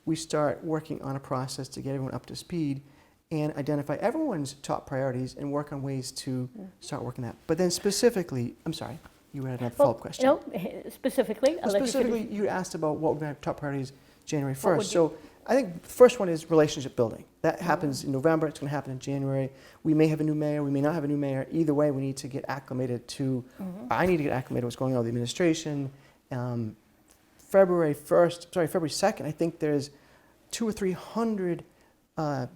we start working on a process to get everyone up to speed and identify everyone's top priorities and work on ways to start working that. But then specifically, I'm sorry, you had another follow-up question. No, specifically. Specifically, you asked about what would be our top priorities January 1st. So I think the first one is relationship building. That happens in November. It's going to happen in January. We may have a new mayor. We may not have a new mayor. Either way, we need to get acclimated to, I need to get acclimated to what's going on with the administration. February 2nd, I think there's 200 or 300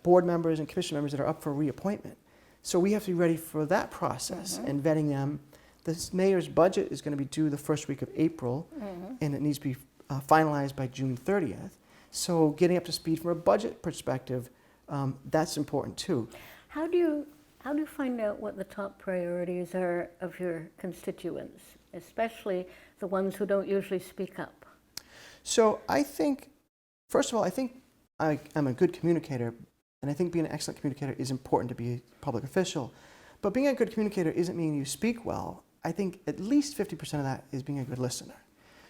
board members and commission members that are up for reappointment. So we have to be ready for that process and vetting them. This mayor's budget is going to be due the first week of April, and it needs to be finalized by June 30th. So getting up to speed from a budget perspective, that's important too. How do you find out what the top priorities are of your constituents, especially the ones who don't usually speak up? So I think, first of all, I think I'm a good communicator, and I think being an excellent communicator is important to be a public official. But being a good communicator isn't meaning you speak well. I think at least 50% of that is being a good listener.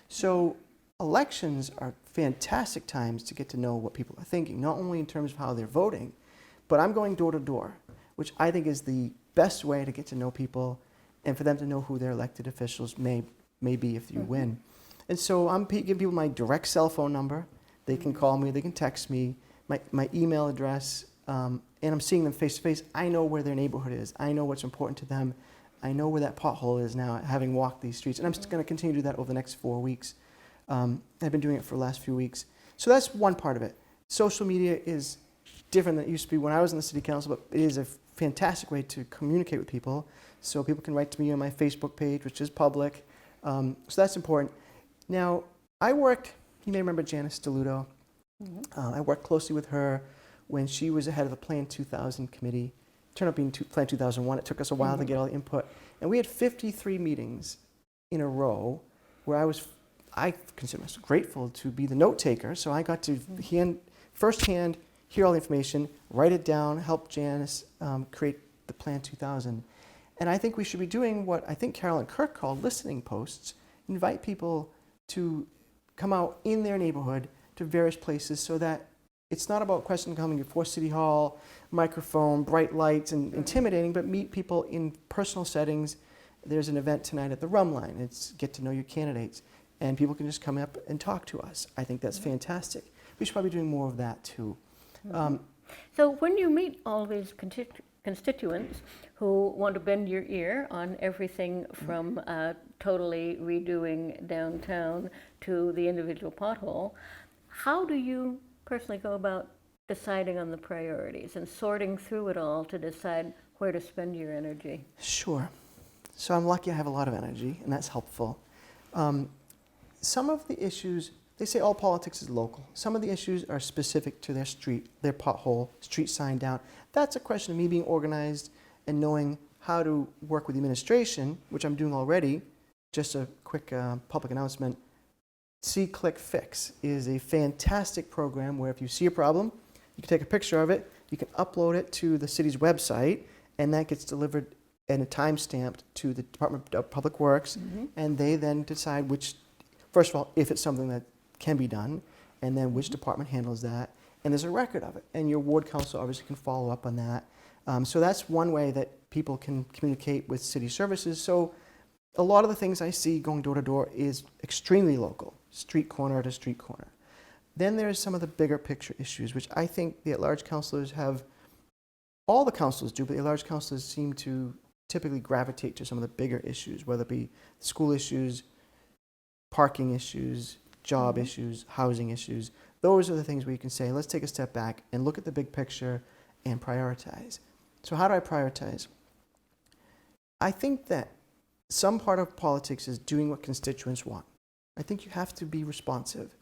So elections are fantastic times to get to know what people are thinking, not only in terms of how they're voting, but I'm going door to door, which I think is the best way to get to know people and for them to know who their elected officials may be if you win. And so I'm giving people my direct cell phone number. They can call me, they can text me, my email address, and I'm seeing them face to face. I know where their neighborhood is. I know what's important to them. I know where that pothole is now, having walked these streets. And I'm going to continue to do that over the next 4 weeks. I've been doing it for the last few weeks. So that's one part of it. Social media is different than it used to be when I was in the city council, but it is a fantastic way to communicate with people. So people can write to me on my Facebook page, which is public. So that's important. Now, you may remember Janice DeLudo. I worked closely with her when she was the head of the Plan 2000 committee. It turned out being Plan 2001. It took us a while to get all the input. And we had 53 meetings in a row where I consider myself grateful to be the note taker. So I got to firsthand hear all the information, write it down, help Janice create the Plan 2000. And I think we should be doing what I think Carol and Kirk called listening posts, invite people to come out in their neighborhood to various places so that it's not about question coming before City Hall, microphone, bright lights, and intimidating, but meet people in personal settings. There's an event tonight at the Rum Line. It's get to know your candidates. And people can just come up and talk to us. I think that's fantastic. We should probably be doing more of that too. So when you meet all these constituents who want to bend your ear on everything from totally redoing downtown to the individual pothole, how do you personally go about deciding on the priorities and sorting through it all to decide where to spend your energy? Sure. So I'm lucky I have a lot of energy, and that's helpful. Some of the issues, they say all politics is local. Some of the issues are specific to their street, their pothole, street sign down. That's a question of me being organized and knowing how to work with the administration, which I'm doing already. Just a quick public announcement. See, Click, Fix is a fantastic program where if you see a problem, you can take a picture of it, you can upload it to the city's website, and that gets delivered and a time stamped to the Department of Public Works, and they then decide first of all, if it's something that can be done, and then which department handles that, and there's a record of it, and your ward council obviously can follow up on that. So that's one way that people can communicate with city services. So a lot of the things I see going door to door is extremely local, street corner to street corner. Then there's some of the bigger picture issues, which I think the at-large councilors have, all the councilors do, but the at-large councilors seem to typically gravitate to some of the bigger issues, whether it be school issues, parking issues, job issues, housing issues. Those are the things where you can say, let's take a step back and look at the big picture and prioritize. So how do I prioritize? I think that some part of politics is doing what constituents want. I think you have to be responsive.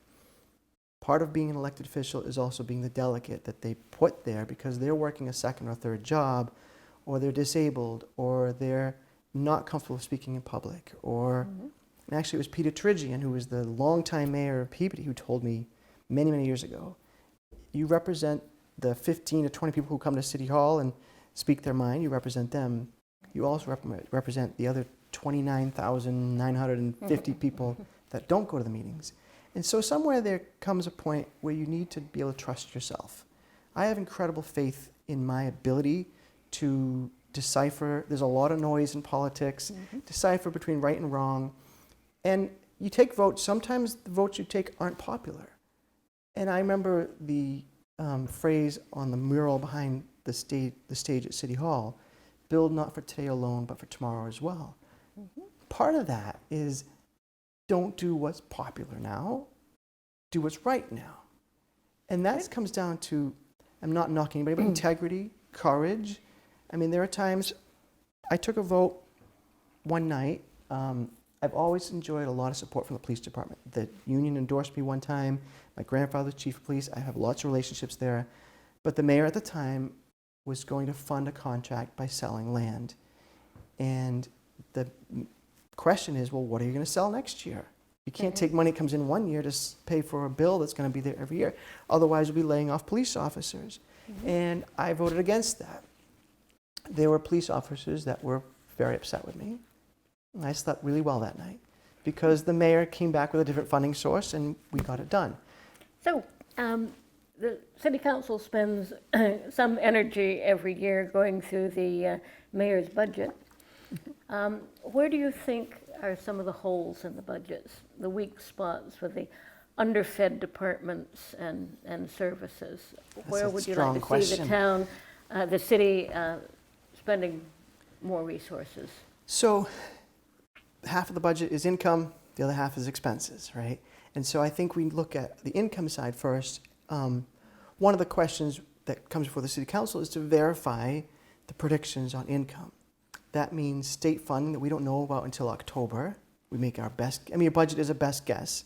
Part of being an elected official is also being the delegate that they put there because they're working a second or third job, or they're disabled, or they're not comfortable speaking in public, or and actually it was Peter Trigian, who was the longtime mayor of Peabody, who told me many, many years ago, you represent the 15 to 20 people who come to City Hall and speak their mind, you represent them. You also represent the other 29,950 people that don't go to the meetings. And so somewhere there comes a point where you need to be able to trust yourself. I have incredible faith in my ability to decipher. There's a lot of noise in politics, decipher between right and wrong. And you take votes, sometimes the votes you take aren't popular. And I remember the phrase on the mural behind the stage at City Hall, build not for today alone, but for tomorrow as well. Part of that is don't do what's popular now, do what's right now. And that comes down to, I'm not knocking anybody, but integrity, courage. I mean, there are times I took a vote one night. I've always enjoyed a lot of support from the police department. The union endorsed me one time. My grandfather's chief of police. I have lots of relationships there. But the mayor at the time was going to fund a contract by selling land. And the question is, well, what are you going to sell next year? You can't take money that comes in one year to pay for a bill that's going to be there every year. Otherwise, we'll be laying off police officers. And I voted against that. There were police officers that were very upset with me. And I slept really well that night because the mayor came back with a different funding source and we got it done. So, the city council spends some energy every year going through the mayor's budget. Where do you think are some of the holes in the budgets, the weak spots for the underfed departments and services? Where a would you strong like to see question. the town, the city spending more resources? So half of the budget is income, the other half is expenses, right? And so I think we look at the income side first. One of the questions that comes before the city council is to verify the predictions on income. That means state funding that we don't know about until October. We make our best, I mean, your budget is a best guess,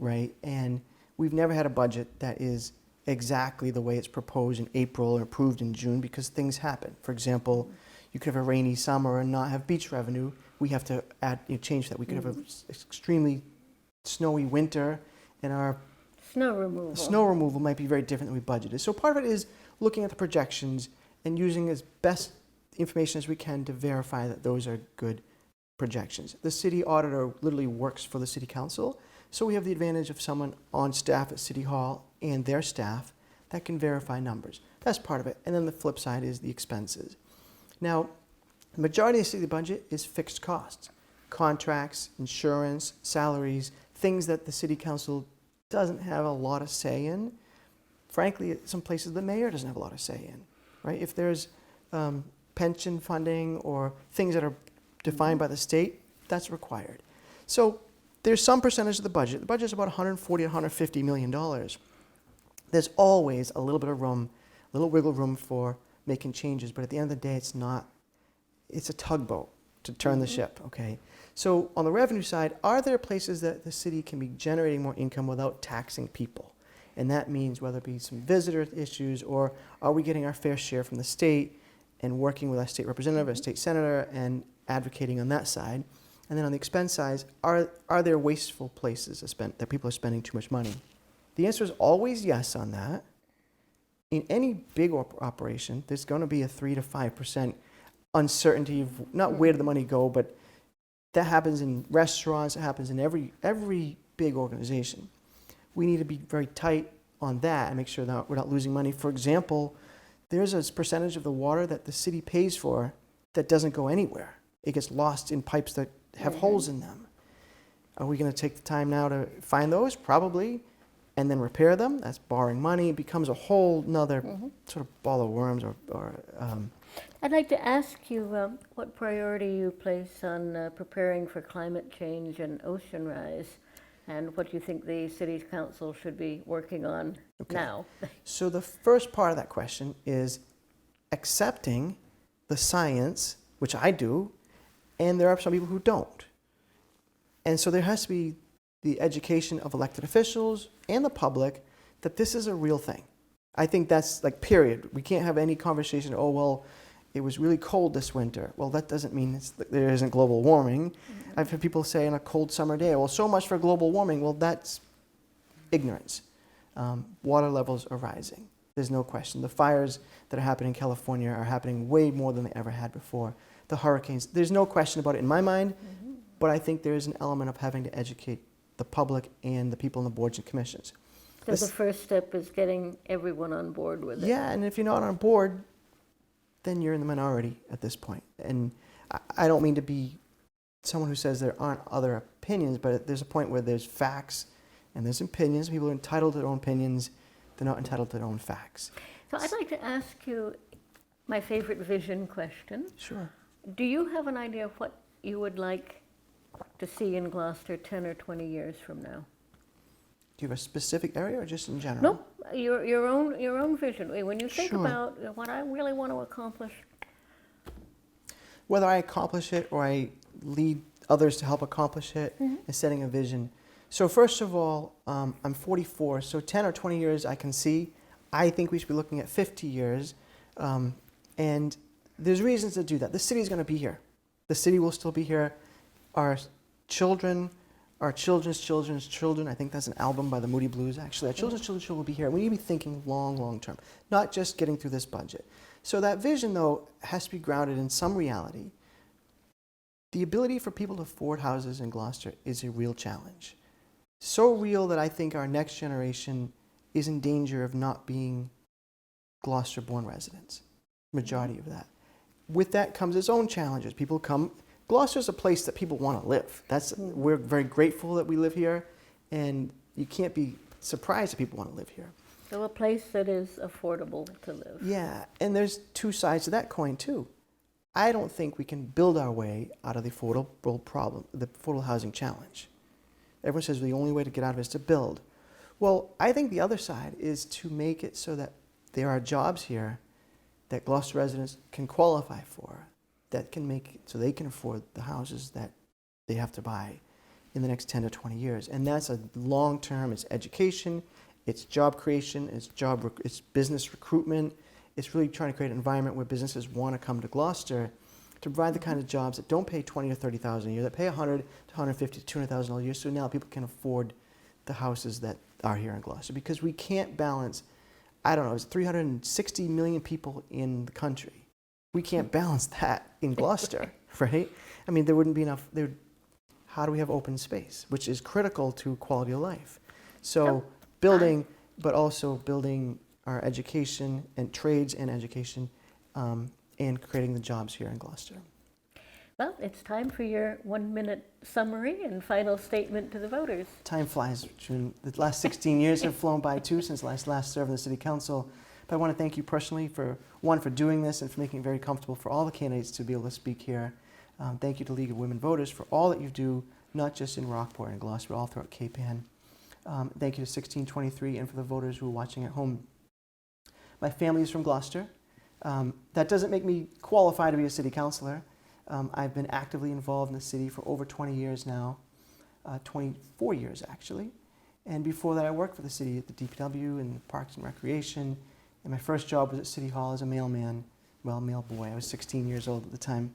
right? And we've never had a budget that is exactly the way it's proposed in April or approved in June because things happen. For example, you could have a rainy summer and not have beach revenue. We have to add, change that. We could have an extremely snowy winter and our Snow removal. snow removal might be very different than we budgeted. So part of it is looking at the projections and using as best information as we can to verify that those are good projections. The city auditor literally works for the city council, so we have the advantage of someone on staff at City Hall and their staff that can verify numbers. That's part of it. And then the flip side is the expenses. Now, the majority of the city budget is fixed costs. Contracts, insurance, salaries, things that the city council doesn't have a lot of say in. Frankly, some places the mayor doesn't have a lot of say in, right? If there's pension funding or things that are defined by the state, that's required. So there's some percentage of the budget. The budget is about 140 to 150 million dollars. There's always a little bit of room, a little wiggle room for making changes, but at the end of the day, it's a tugboat to turn the ship, okay? So on the revenue side, are there places that the city can be generating more income without taxing people? And that means whether it be some visitor issues or are we getting our fair share from the state and working with our state representative, our state senator, and advocating on that side. And then on the expense side, are there wasteful places that people are spending too much money? The answer is always yes on that. In any big operation, there's going to be a 3 to 5% uncertainty of not where did the money go, but that happens in restaurants, it happens in every big organization. We need to be very tight on that and make sure that we're not losing money. For example, there's a percentage of the water that the city pays for that doesn't go anywhere. It gets lost in pipes that have holes in them. Are we going to take the time now to find those? Probably. And then repair them? That's borrowing money. It becomes a whole nother sort of ball of worms. I'd like to ask you what priority you place on preparing for climate change and ocean rise, and what you think the city council should be working on now. So the first part of that question is accepting the science, which I do, and there are some people who don't. And so there has to be the education of elected officials and the public that this is a real thing. I think that's like period. We can't have any conversation, oh, well, it was really cold this winter. Well, that doesn't mean there isn't global warming. I've heard people say on a cold summer day, well, so much for global warming. Well, that's ignorance. Water levels are rising. There's no question. The fires that are happening in California are happening way more than they ever had before. The hurricanes, there's no question about it in my mind, but I think there is an element of having to educate the public and the people on the boards and commissions. So the first step is getting everyone on board with it. Yeah, and if you're not on board, then you're in the minority at this point. And I don't mean to be someone who says there aren't other opinions, but there's a point where there's facts and there's opinions. People are entitled to their own opinions. They're not entitled to their own facts. So I'd like to ask you my favorite vision question. Sure. Do you have an idea of what you would like to see in Gloucester 10 or 20 years from now? Do you have a specific area or just in general? Nope, your own vision. When you think Sure. about what I really want to accomplish. Whether I accomplish it or I lead others to help accomplish it, and setting a vision. So first of all, I'm 44, so 10 or 20 years I can see. I think we should be looking at 50 years, and there's reasons to do that. The city's going to be here. The city will still be here. Our children, our children's children's children, I think that's an album by the Moody Blues, actually. Our children's children will be here. We need to be thinking long, long term, not just getting through this budget. So that vision, though, has to be grounded in some reality. The ability for people to afford houses in Gloucester is a real challenge. So real that I think our next generation is in danger of not being Gloucester-born residents, majority of that. With that comes its own challenges. People come, Gloucester's a place that people want to live. We're very grateful that we live here, and you can't be surprised that people want to live here. So a place that is affordable to live. Yeah, and there's two sides to that coin too. I don't think we can build our way out of the affordable problem, the affordable housing challenge. Everyone says the only way to get out of it is to build. Well, I think the other side is to make it so that there are jobs here that Gloucester residents can qualify for, that can make it so they can afford the houses that they have to buy in the next 10 to 20 years. And that's a long term, it's education, it's job creation, it's business recruitment. It's really trying to create an environment where businesses want to come to Gloucester to provide the kind of jobs that don't pay $20,000 to $30,000 a year, that pay $100,000 to $150,000 to $200,000 a year. So now people can afford the houses that are here in Gloucester, because we can't balance, I don't know, it's 360 million people in the country. We can't balance that in Gloucester, right? I mean, there wouldn't be enough. How do we have open space, which is critical to quality of life? So building, but also building our education and trades and education, and creating the jobs here in Gloucester. Well, it's time for your 1-minute summary and final statement to the voters. Time flies, June. The last 16 years have flown by too since I last served in the City Council. But I want to thank you personally for doing this and for making it very comfortable for all the candidates to be able to speak here. Thank you to League of Women Voters for all that you do, not just in Rockport and Gloucester, but all throughout Cape Ann. Thank you to 1623 and for the voters who are watching at home. My family is from Gloucester. That doesn't make me qualify to be a city councilor. I've been actively involved in the city for over 20 years now, 24 years actually. And before that I worked for the city at the DPW and Parks and Recreation. And my first job was at City Hall as a mailman, well, mail boy. I was 16 years old at the time.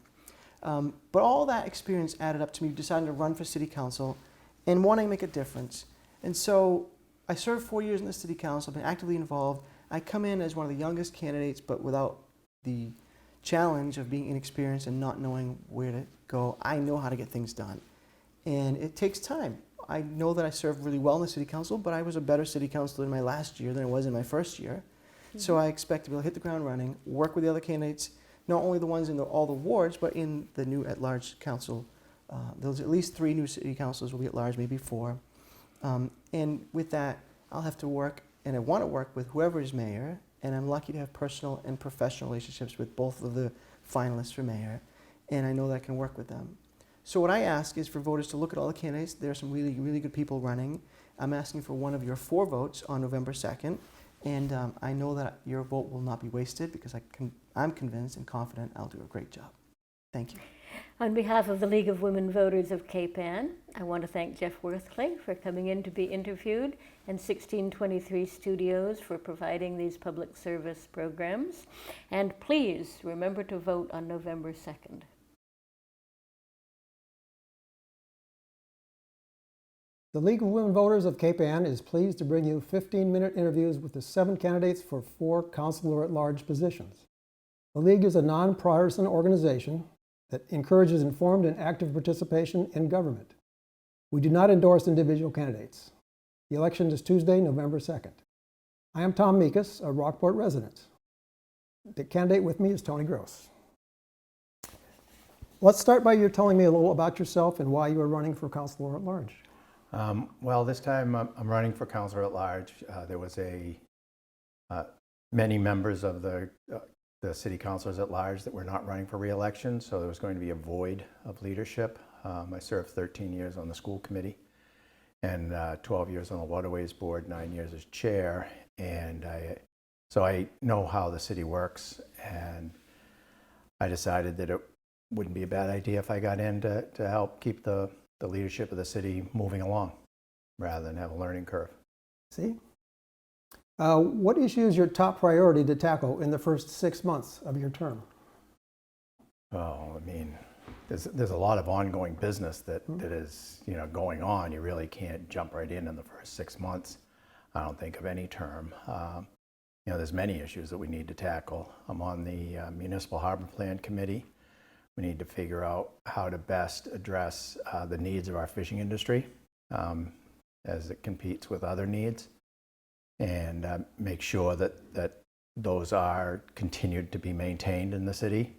But all that experience added up to me deciding to run for city council and wanting to make a difference. And so I served 4 years in the city council, been actively involved. I come in as one of the youngest candidates, but without the challenge of being inexperienced and not knowing where to go. I know how to get things done. And it takes time. I know that I served really well in the city council, but I was a better city councilor in my last year than I was in my first year. So I expect to be able to hit the ground running, work with the other candidates, not only the ones in all the wards, but in the new at-large council. There's at least 3 new city councilors will be at large, maybe 4. And with that, I'll have to work, and I want to work with whoever is mayor, and I'm lucky to have personal and professional relationships with both of the finalists for mayor, and I know that I can work with them. So what I ask is for voters to look at all the candidates. There are some really, really good people running. I'm asking for one of your 4 votes on November 2nd, and I know that your vote will not be wasted because I'm convinced and confident I'll do a great job. Thank you. On behalf of the League of Women Voters of Cape Ann, I want to thank Jeff Worthley for coming in to be interviewed, and 1623 Studios for providing these public service programs. And please remember to vote on November 2nd. The League of Women Voters of Cape Ann is pleased to bring you 15-minute interviews with the 7 candidates for 4 Councilor-at-Large positions. The League is a non-partisan organization that encourages informed and active participation in government. We do not endorse individual candidates. The election is Tuesday, November 2nd. I am Tom Mikas, a Rockport resident. The candidate with me is Tony Gross. Let's start by you telling me a little about yourself and why you are running for Councilor-at-Large. Well, this time I'm running for Councilor-at-Large. There was many members of the city councilors at large that were not running for re-election, so there was going to be a void of leadership. I served 13 years on the school committee and 12 years on the waterways board, 9 years as chair, and so I know how the city works, and I decided that it wouldn't be a bad idea if I got in to help keep the leadership of the city moving along rather than have a learning curve. See? What issue is your top priority to tackle in the first 6 months of your term? Oh, I mean, there's a lot of ongoing business that is, you know, going on. You really can't jump right in the first 6 months, I don't think, of any term. You know, there's many issues that we need to tackle. I'm on the Municipal Harbor Plan Committee. We need to figure out how to best address the needs of our fishing industry as it competes with other needs, and make sure that those are continued to be maintained in the city.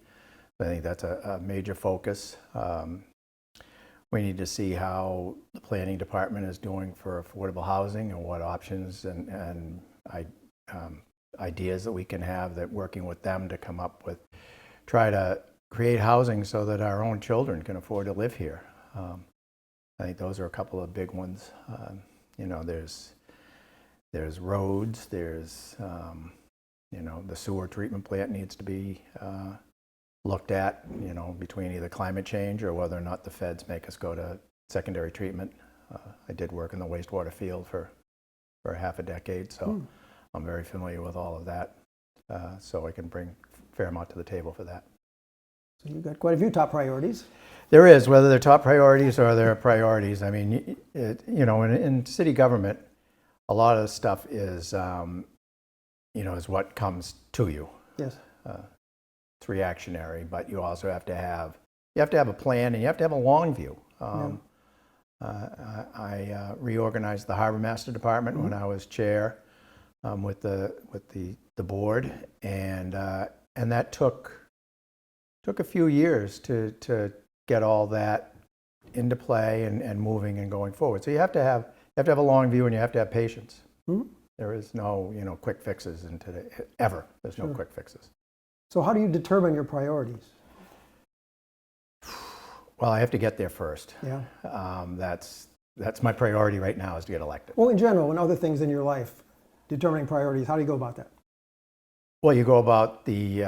I think that's a major focus. We need to see how the planning department is doing for affordable housing and what options and ideas that we can have, that working with them to come up with, try to create housing so that our own children can afford to live here. I think those are a couple of big ones. You know, there's roads, there's, you know, the sewer treatment plant needs to be looked at, you know, between either climate change or whether or not the feds make us go to secondary treatment. I did work in the wastewater field for half a decade, so I'm very familiar with all of that. So I can bring a fair amount to the table for that. So you've got quite a few top priorities. There is, whether they're top priorities or they're priorities. I mean, you know, in city government, a lot of stuff is, you know, is what comes to you. Yes. It's reactionary, but you also have to have a plan, and you have to have a long view. I reorganized the Harbor Master Department when I was chair with the board, and that took a few years to get all that into play and moving and going forward. So you have to have a long view, and you have to have patience. There is no, you know, quick fixes in today, ever. There's no quick fixes. So how do you determine your priorities? Well, I have to get there first. Yeah. That's my priority right now, is to get elected. Well, in general, and other things in your life, determining priorities, how do you go about that? Well, you go about the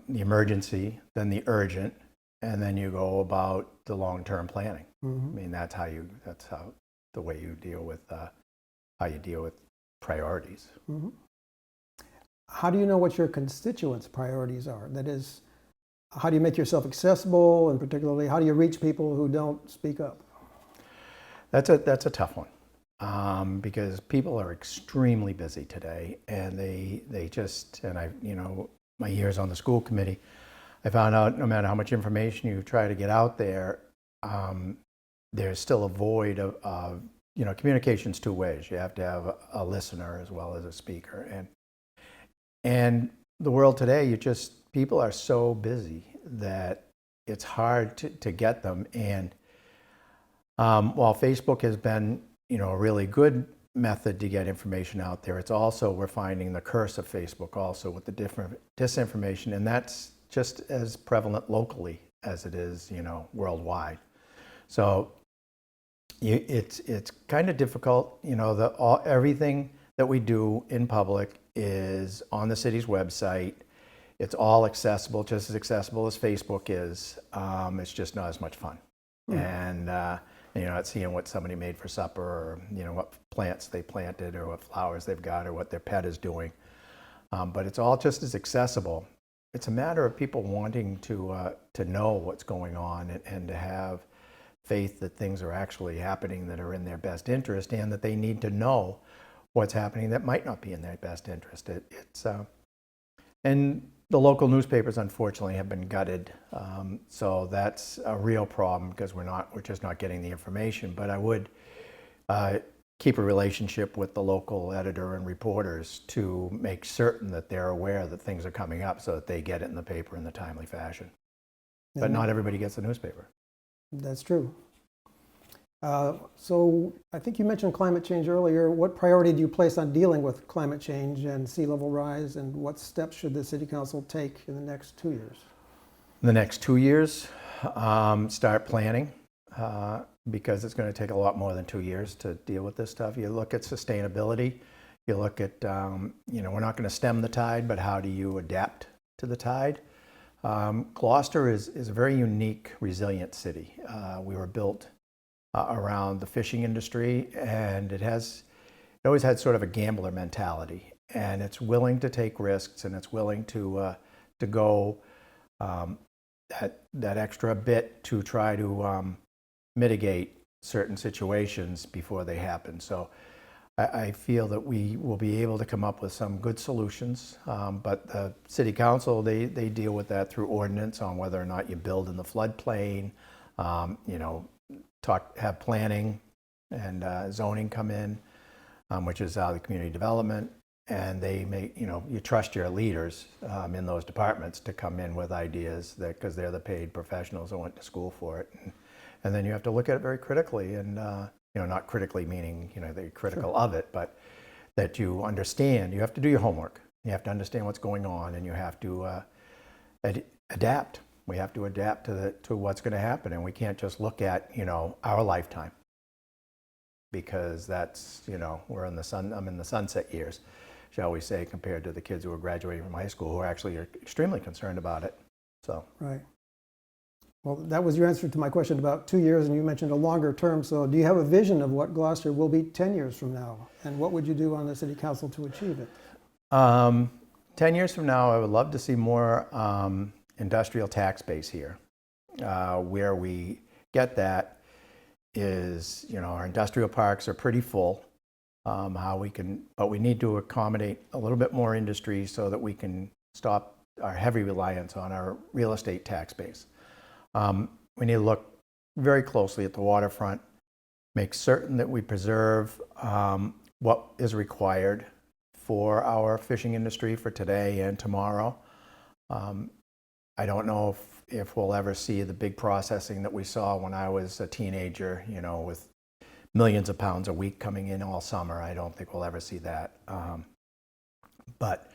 emergency, then the urgent, and then you go about the long-term planning. I mean, that's how the way you deal with how you deal with priorities. How do you know what your constituents' priorities are? That is, how do you make yourself accessible, and particularly, how do you reach people who don't speak up? That's a tough one, because people are extremely busy today, and they just, and you know, my years on the school committee, I found out no matter how much information you try to get out there, there's still a void of you know, communication's two ways. You have to have a listener as well as a speaker, and the world today, people are so busy that it's hard to get them. And while Facebook has been, you know, a really good method to get information out there, it's also, we're finding the curse of Facebook also with the different disinformation, and that's just as prevalent locally as it is, you know, worldwide. So it's kind of difficult, you know, everything that we do in public is on the city's website. It's all accessible, just as accessible as Facebook is. It's just not as much fun. And you're not seeing what somebody made for supper, or, you know, what plants they planted, or what flowers they've got, or what their pet is doing. But it's all just as accessible. It's a matter of people wanting to know what's going on, and to have faith that things are actually happening that are in their best interest, and that they need to know what's happening that might not be in their best interest. And the local newspapers, unfortunately, have been gutted, so that's a real problem, because we're just not getting the information. But I would keep a relationship with the local editor and reporters to make certain that they're aware that things are coming up, so that they get it in the paper in the timely fashion. But not everybody gets the newspaper. That's true. So I think you mentioned climate change earlier. What priority do you place on dealing with climate change and sea level rise, and what steps should the City Council take in the next 2 years? In the next 2 years, start planning, because it's going to take a lot more than 2 years to deal with this stuff. You look at sustainability, you look at, you know, we're not going to stem the tide, but how do you adapt to the tide? Gloucester is a very unique, resilient city. We were built around the fishing industry, and it always had sort of a gambler mentality, and it's willing to take risks, and it's willing to go that extra bit to try to mitigate certain situations before they happen. So I feel that we will be able to come up with some good solutions, but the city council, they deal with that through ordinance on whether or not you build in the floodplain, have planning and zoning come in, which is the community development, and they make, you trust your leaders in those departments to come in with ideas because they're the paid professionals that went to school for it. And then you have to look at it very critically, and not critically meaning they're critical of it, but that you understand. You have to do your homework. You have to understand what's going on, and you have to adapt. We have to adapt to what's going to happen, and we can't just look at our lifetime, because that's we're in the sun. I'm in the sunset years, shall we say, compared to the kids who are graduating from high school, who actually are extremely concerned about it. So Right. Well, that was your answer to my question about 2 years, and you mentioned a longer term. So do you have a vision of what Gloucester will be 10 years from now? And what would you do on the city council to achieve it? 10 years from now, I would love to see more industrial tax base here. Where we get that is, our industrial parks are pretty full. But we need to accommodate a little bit more industry so that we can stop our heavy reliance on our real estate tax base. We need to look very closely at the waterfront, make certain that we preserve what is required for our fishing industry for today and tomorrow. I don't know if we'll ever see the big processing that we saw when I was a teenager, with millions of pounds a week coming in all summer. I don't think we'll ever see that. But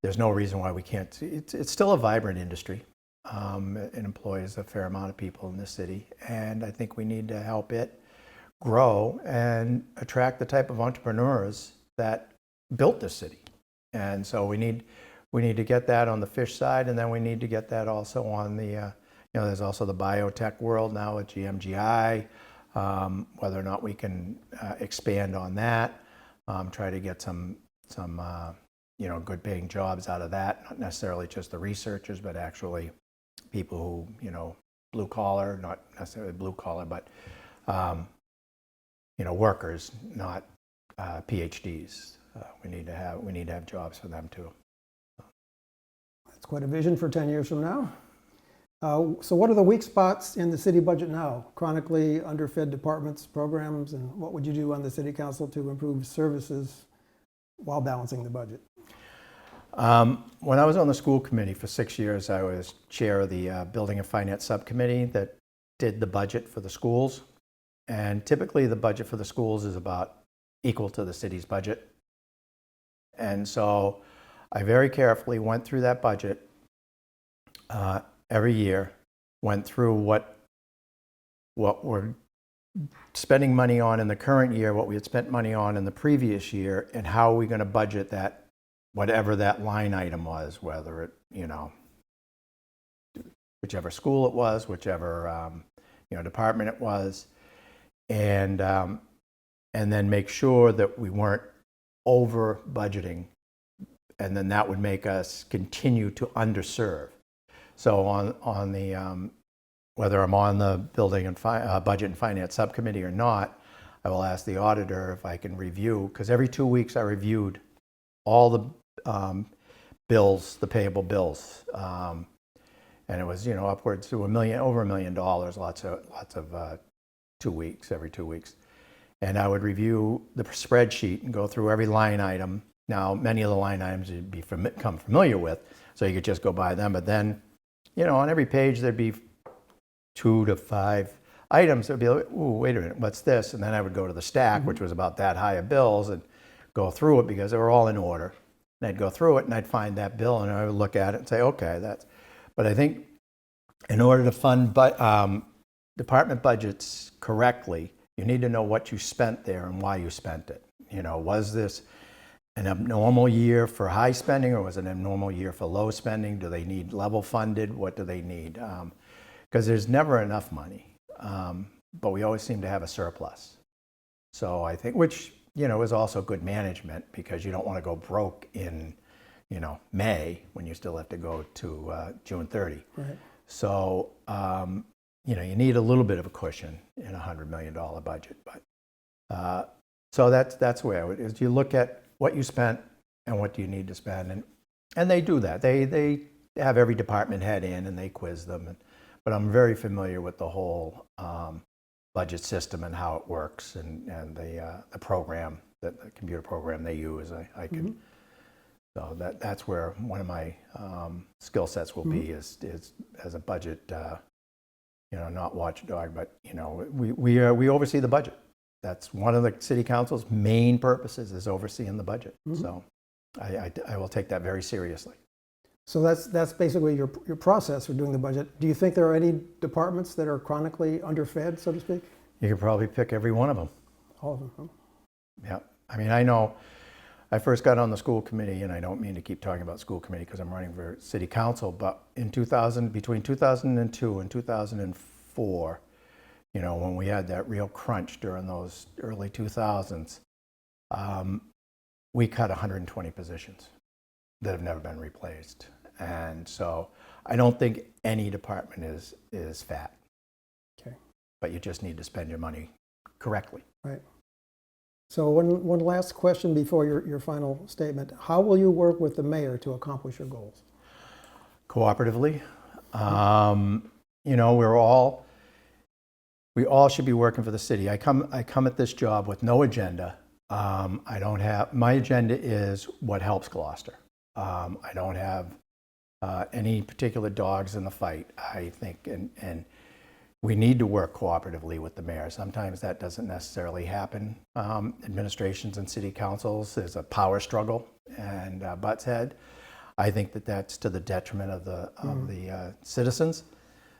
there's no reason why we can't see. It's still a vibrant industry. It employs a fair amount of people in this city, and I think we need to help it grow and attract the type of entrepreneurs that built this city. And so we need to get that on the fish side, and then we need to get that also on the there's also the biotech world now with GMGI, whether or not we can expand on that, try to get some good paying jobs out of that, not necessarily just the researchers, but actually people who, blue collar, not necessarily blue collar, but, workers, not PhDs. We need to have jobs for them too. That's quite a vision for 10 years from now. So what are the weak spots in the city budget now? Chronically underfed departments, programs, and what would you do on the city council to improve services while balancing the budget? When I was on the school committee for 6 years, I was chair of the Building and Finance Subcommittee that did the budget for the schools. And typically the budget for the schools is about equal to the city's budget. And so I very carefully went through that budget every year, went through what we're spending money on in the current year, what we had spent money on in the previous year, and how are we going to budget that, whatever that line item was, whether it, whichever school it was, whichever department it was, and then make sure that we weren't over budgeting, and then that would make us continue to underserve. So on the whether I'm on the Building and Budget and Finance Subcommittee or not, I will ask the auditor if I can review, because every 2 weeks I reviewed all the bills, the payable bills, and it was upwards to over $1 million, lots of 2 weeks, every 2 weeks, and I would review the spreadsheet and go through every line item. Now, many of the line items you'd become familiar with, so you could just go by them. But then, on every page there'd be 2 to 5 items. There'd be like, ooh, wait a minute, what's this? And then I would go to the stack, which was about that high of bills, and go through it because they were all in order. And I'd go through it and I'd find that bill and I would look at it and say, okay, that's. But I think in order to fund department budgets correctly, you need to know what you spent there and why you spent it. Was this an abnormal year for high spending, or was it an abnormal year for low spending? Do they need level funded? What do they need? Because there's never enough money, but we always seem to have a surplus. So I think, which, you know, is also good management, because you don't want to go broke in, you know, May when you still have to go to June 30. Right. So, you know, you need a little bit of a cushion in a $100 million budget. But so that's where I would, is you look at what you spent and what do you need to spend, and they do that. They have every department head in and they quiz them. But I'm very familiar with the whole budget system and how it works, and the program, the computer program they use. I can. So that's where one of my skill sets will be, is as a budget, you know, not watchdog, but, you know, we oversee the budget. That's one of the city council's main purposes, is overseeing the budget. So I will take that very seriously. So that's basically your process for doing the budget. Do you think there are any departments that are chronically underfed, so to speak? You could probably pick every one of them. All of them, huh? Yeah. I mean, I know I first got on the school committee, and I don't mean to keep talking about school committee because I'm running for city council, but in between 2002 and 2004, you know, when we had that real crunch during those early 2000s, we cut 120 positions that have never been replaced. And so I don't think any department is fat. Okay. But you just need to spend your money correctly. Right. So one last question before your final statement. How will you work with the mayor to accomplish your goals? Cooperatively. You know, we all should be working for the city. I come at this job with no agenda. My agenda is what helps Gloucester. I don't have any particular dogs in the fight. I think, and we need to work cooperatively with the mayor. Sometimes that doesn't necessarily happen. Administrations and city councils, there's a power struggle and butts head. I think that's to the detriment of the citizens.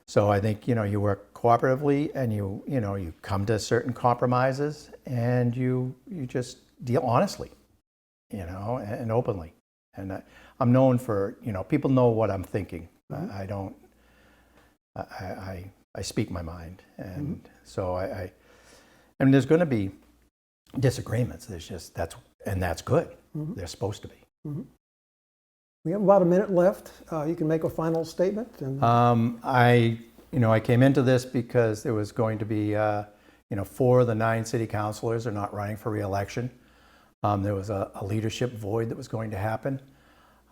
So I think, you know, you work cooperatively, and you come to certain compromises, and you just deal honestly, you know, and openly. And I'm known for, you know, people know what I'm thinking. I don't. I speak my mind, and so I mean, there's going to be disagreements. There's just that's good. They're supposed to be. We have about a minute left. You can make a final statement. And I came into this because there was going to be, 4 of the 9 city councilors are not running for re-election. There was a leadership void that was going to happen.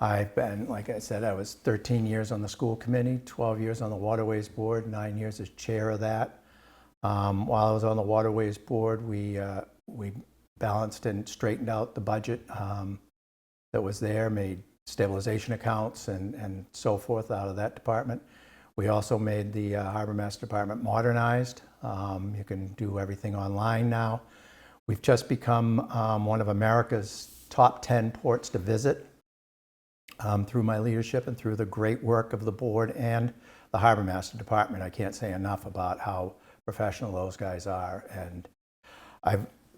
I've been, like I said, I was 13 years on the school committee, 12 years on the waterways board, 9 years as chair of that. While I was on the waterways board, we balanced and straightened out the budget that was there, made stabilization accounts and so forth out of that department. We also made the Harbor Master Department modernized. You can do everything online now. We've just become one of America's top 10 ports to visit through my leadership and through the great work of the board and the Harbor Master Department. I can't say enough about how professional those guys are. And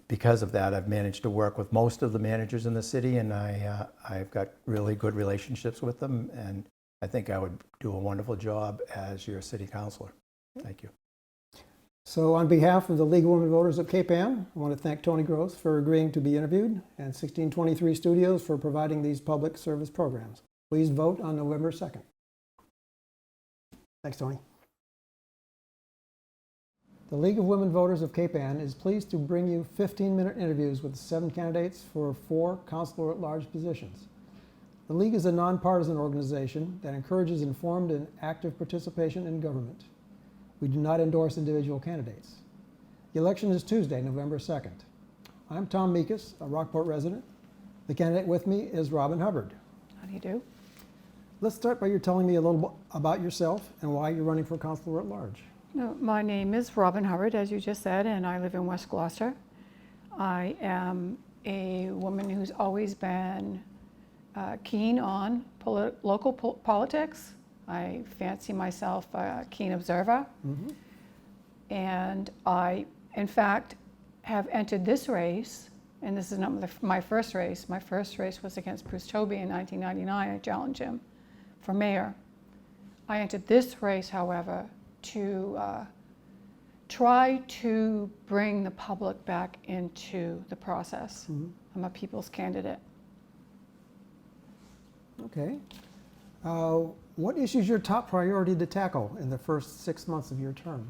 because of that, I've managed to work with most of the managers in the city, and I've got really good relationships with them, and I think I would do a wonderful job as your city councilor. Thank you. so on behalf of the League of Women Voters of Cape Ann, I want to thank Tony Gross for agreeing to be interviewed, and 1623 Studios for providing these public service programs. Please vote on November 2nd. Thanks, Tony. The League of Women Voters of Cape Ann is pleased to bring you 15-minute interviews with 7 candidates for 4 Councilor-at-Large positions. The League is a nonpartisan organization that encourages informed and active participation in government. We do not endorse individual candidates. The election is Tuesday, November 2nd. I'm Tom Meekus, a Rockport resident. The candidate with me is Robin Hubbard. How do you do? Let's start by you telling me a little about yourself and why you're running for Councilor-at-Large. My name is Robin Hubbard, as you just said, and I live in West Gloucester. I am a woman who's always been keen on local politics. I fancy myself a keen observer. And I, in fact, have entered this race and this is not my first race. My first race was against Bruce Toby in 1999. I challenged him for mayor. I entered this race, however, to try to bring the public back into the process. I'm a people's candidate. Okay. What issue is your top priority to tackle in the first 6 months of your term?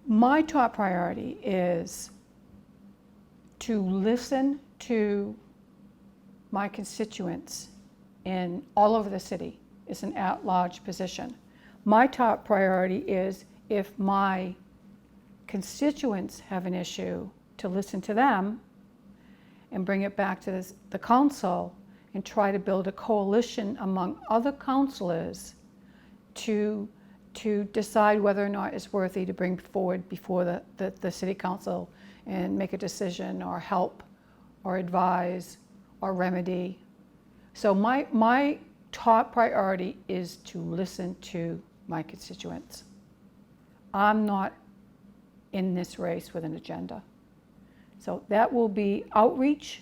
My top priority is to listen to my constituents in all over the city. It's an at-large position. My top priority is, if my constituents have an issue, to listen to them and bring it back to the council and try to build a coalition among other councilors to decide whether or not it's worthy to bring forward before the city council and make a decision or help or advise or remedy. So my top priority is to listen to my constituents. I'm not in this race with an agenda. So that will be outreach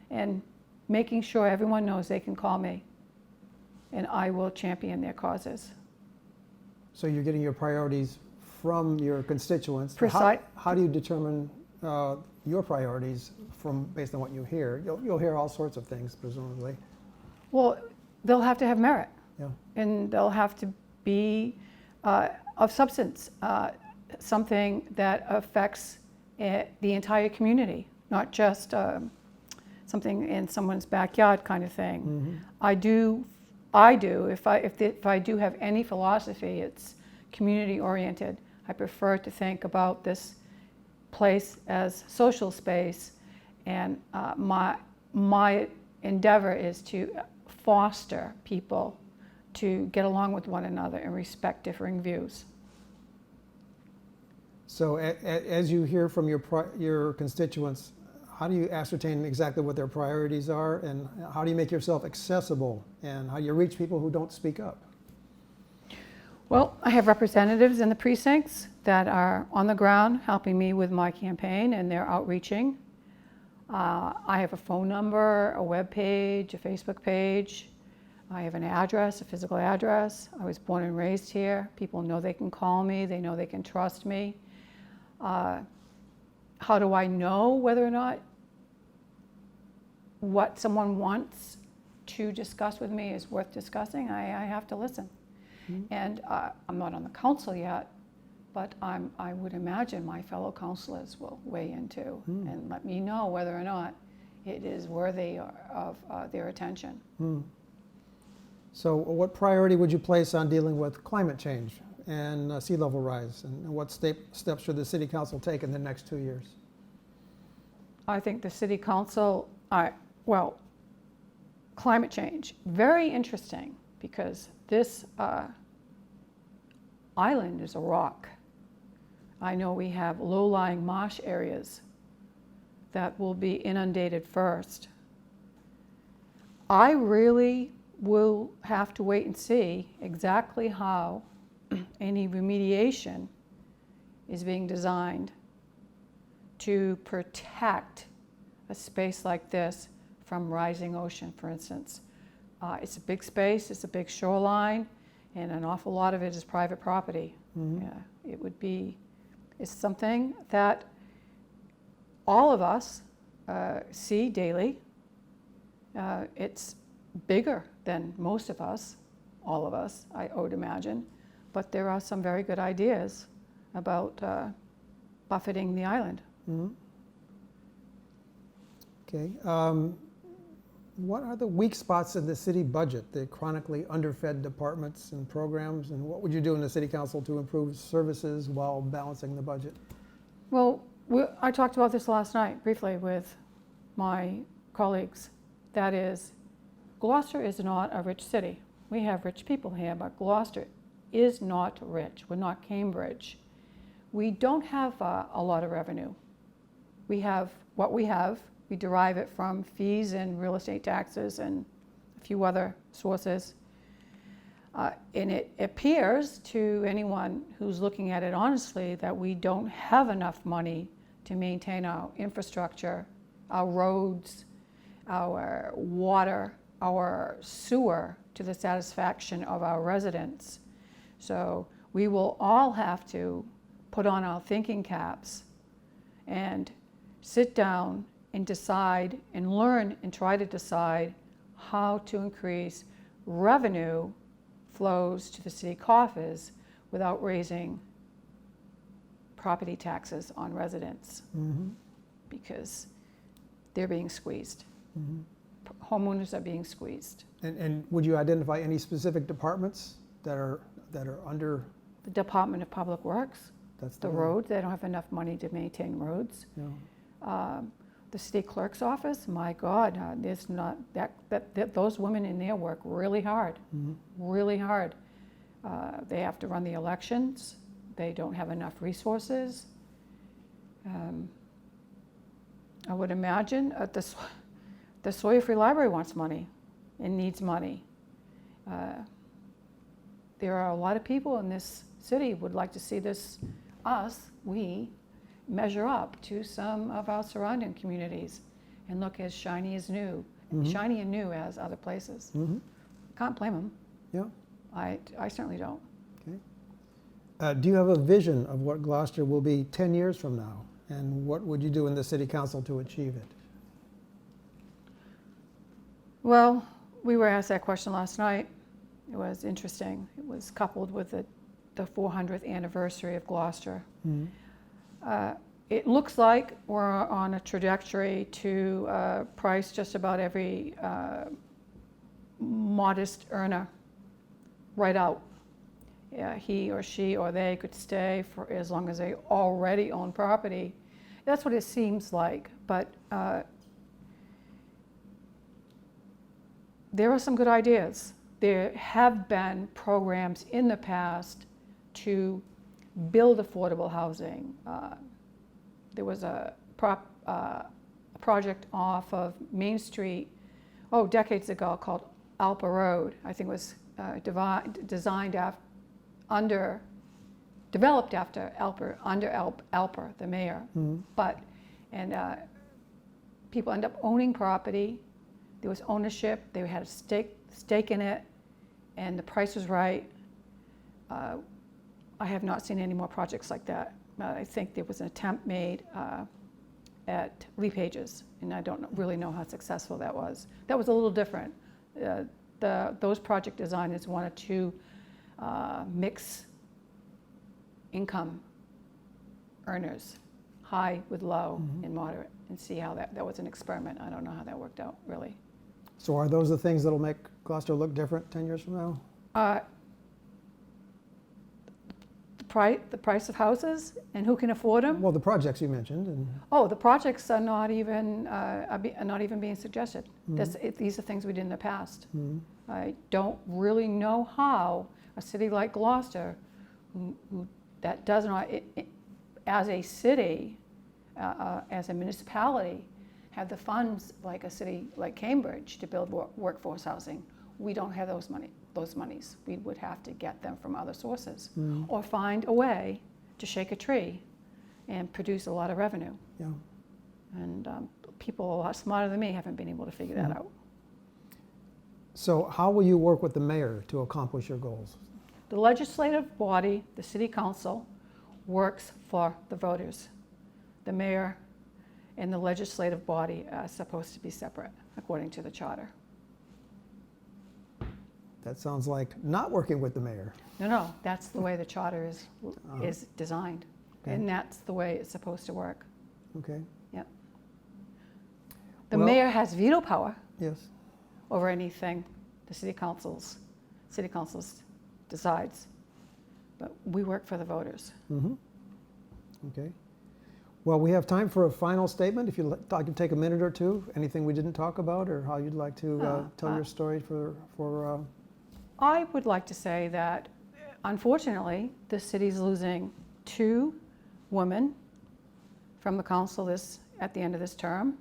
and making sure everyone knows they can call me and I will champion their causes. So you're getting your priorities from your constituents. How do you determine your priorities based on what you hear? You'll hear all sorts of things, presumably. Well, they'll have to have merit. Yeah. And they'll have to be of substance, something that affects the entire community, not just something in someone's backyard kind of thing. Mm-hmm. If I do have any philosophy, it's community oriented. I prefer to think about this place as social space, and my endeavor is to foster people to get along with one another and respect differing views. So as you hear from your constituents, how do you ascertain exactly what their priorities are, and how do you make yourself accessible, and how do you reach people who don't speak up? Well, I have representatives in the precincts that are on the ground helping me with my campaign, and they're outreaching. I have a phone number, a web page, a Facebook page. I have an address, a physical address. I was born and raised here. People know they can call me. They know they can trust me. How do I know whether or not what someone wants to discuss with me is worth discussing? I have to listen. Mm-hmm. And I'm not on the council yet, but I would imagine my fellow councilors will weigh in too and let me know whether or not it is worthy of their attention. So what priority would you place on dealing with climate change and sea level rise, and what steps should the city council take in the next 2 years? I think the city council, well, climate change, very interesting, because this island is a rock. I know we have low-lying marsh areas that will be inundated first. I really will have to wait and see exactly how any remediation is being designed to protect a space like this from rising ocean, for instance. It's a big space, it's a big shoreline, and an awful lot of it is private property. It's something that all of us see daily. It's bigger than most of us, all of us, I would imagine, but there are some very good ideas about buffeting the island. Okay. What are the weak spots in the city budget, the chronically underfed departments and programs, and what would you do in the city council to improve services while balancing the budget? Well, I talked about this last night briefly with my colleagues. That is, Gloucester is not a rich city. We have rich people here, but Gloucester is not rich. We're not Cambridge. We don't have a lot of revenue. We have what we have. We derive it from fees and real estate taxes and a few other sources. And it appears to anyone who's looking at it honestly that we don't have enough money to maintain our infrastructure, our roads, our water, our sewer to the satisfaction of our residents. So we will all have to put on our thinking caps and sit down and decide and learn and try to decide how to increase revenue flows to the city coffers without raising property taxes on residents, because they're being squeezed. Homeowners are being squeezed. And would you identify any specific departments that are under? The Department of Public Works, That's the one. roads, they don't have enough money to maintain roads. Yeah. The city clerk's office, my God, there's not those women in there work really hard, really hard. They have to run the elections. They don't have enough resources. I would imagine the Sawyer Free Library wants money and needs money. There are a lot of people in this city would like to see we measure up to some of our surrounding communities and look as shiny as new, shiny and new as other places. Can't blame them. Yeah. I certainly don't. Okay. Do you have a vision of what Gloucester will be 10 years from now? And what would you do in the city council to achieve it? Well, we were asked that question last night. It was interesting. It was coupled with the 400th anniversary of Gloucester. It looks like we're on a trajectory to price just about every modest earner right out. He or she or they could stay for as long as they already own property. That's what it seems like, but there are some good ideas. There have been programs in the past to build affordable housing. There was a project off of Main Street, decades ago, called Alpa Road. I think it was developed after Alper, under Alper, the mayor. People end up owning property. There was ownership. They had a stake in it, and the price was right. I have not seen any more projects like that. I think there was an attempt made at Lee Pages, and I don't really know how successful that was. That was a little different. Those project designers wanted to mix income earners, high with low and moderate, and see how that was an experiment. I don't know how that worked out, really. So are those the things that'll make Gloucester look different 10 years from now? The price of houses and who can afford them. Well, the projects you mentioned. The projects are not even being suggested. These are things we did in the past. I don't really know how a city like Gloucester, that does not, as a city, as a municipality, have the funds like a city like Cambridge to build workforce housing. We don't have those monies. We would have to get them from other sources, or find a way to shake a tree and produce a lot of revenue. Yeah. And people a lot smarter than me haven't been able to figure that out. So how will you work with the mayor to accomplish your goals? The legislative body, the city council, works for the voters. The mayor and the legislative body are supposed to be separate, according to the charter. That sounds like not working with the mayor. No, that's the way the charter is designed. Okay. And that's the way it's supposed to work. Okay. Yep. The Well- mayor has veto power Yes. over anything the city councils decides. But we work for the voters. Okay. Well, we have time for a final statement. If you'd like to take a minute or two, anything we didn't talk about, or how you'd like to tell your story for I would like to say that, unfortunately, the city's losing 2 women from the council at the end of this term.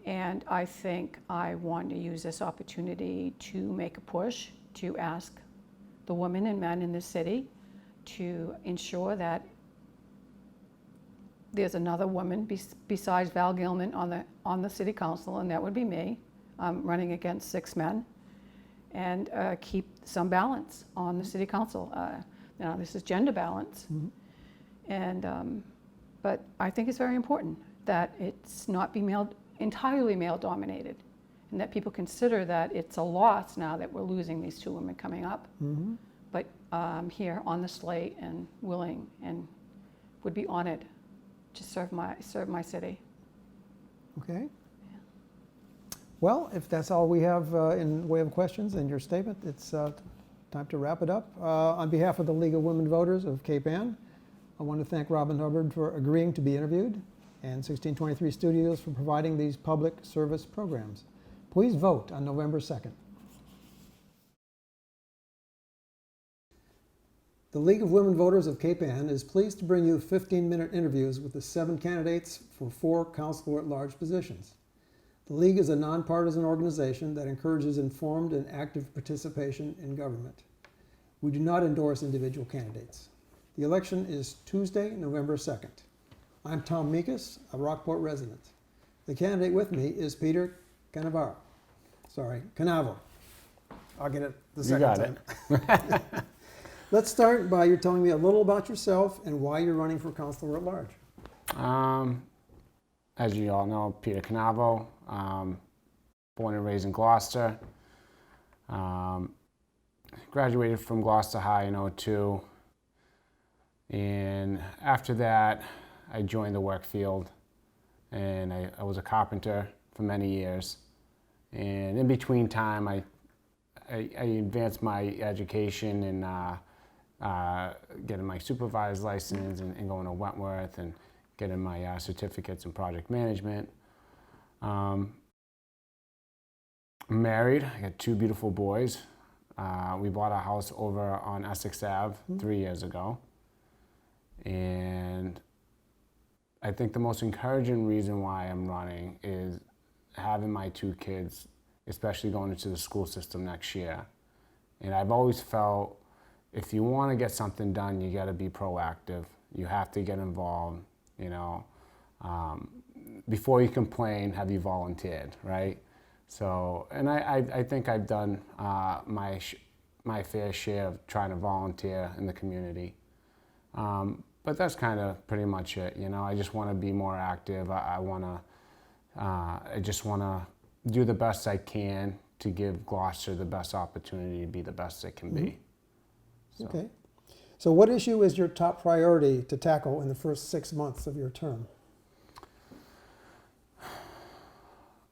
And I think I want to use this opportunity to make a push to ask the women and men in this city to ensure that there's another woman besides Val Gilman on the city council, and that would be me. I'm running against 6 men, and keep some balance on the city council. Now, this is gender balance, and but I think it's very important that it's not be entirely male-dominated, and that people consider that it's a loss now that we're losing these 2 women coming up. But I'm here on the slate and willing and would be honored to serve my city. Okay. Well, if that's all we have in way of questions and your statement, it's time to wrap it up. On behalf of the League of Women Voters of Cape Ann, I want to thank Robin Hubbard for agreeing to be interviewed, and 1623 Studios for providing these public service programs. Please vote on November 2nd. The League of Women Voters of Cape Ann is pleased to bring you 15-minute interviews with the 7 candidates for 4 Councilor-at-Large positions. The League is a nonpartisan organization that encourages informed and active participation in government. We do not endorse individual candidates. The election is Tuesday, November 2nd. I'm Tom Mikas, a Rockport resident. The candidate with me is Peter Cannavo. I'll get it the second time. Let's start by you telling me a little about yourself and why you're running for Councilor-at-Large. As you all know, Peter Cannavo, born and raised in Gloucester. Graduated from Gloucester High in '02. And after that, I joined the work field, and I was a carpenter for many years. And in between time, I advanced my education and getting my supervisor's license and going to Wentworth and getting my certificates in project management. I'm married. I got 2 beautiful boys. We bought a house over on Essex Ave 3 years ago. And I think the most encouraging reason why I'm running is having my 2 kids, especially going into the school system next year. And I've always felt if you want to get something done, you got to be proactive. You have to get involved, you know. Before you complain, have you volunteered, right? So, and I think I've done my fair share of trying to volunteer in the community. But that's kind of pretty much it, you know. I just want to be more active. I just want to do the best I can to give Gloucester the best opportunity to be the best it can be. So. Okay. So what issue is your top priority to tackle in the first 6 months of your term?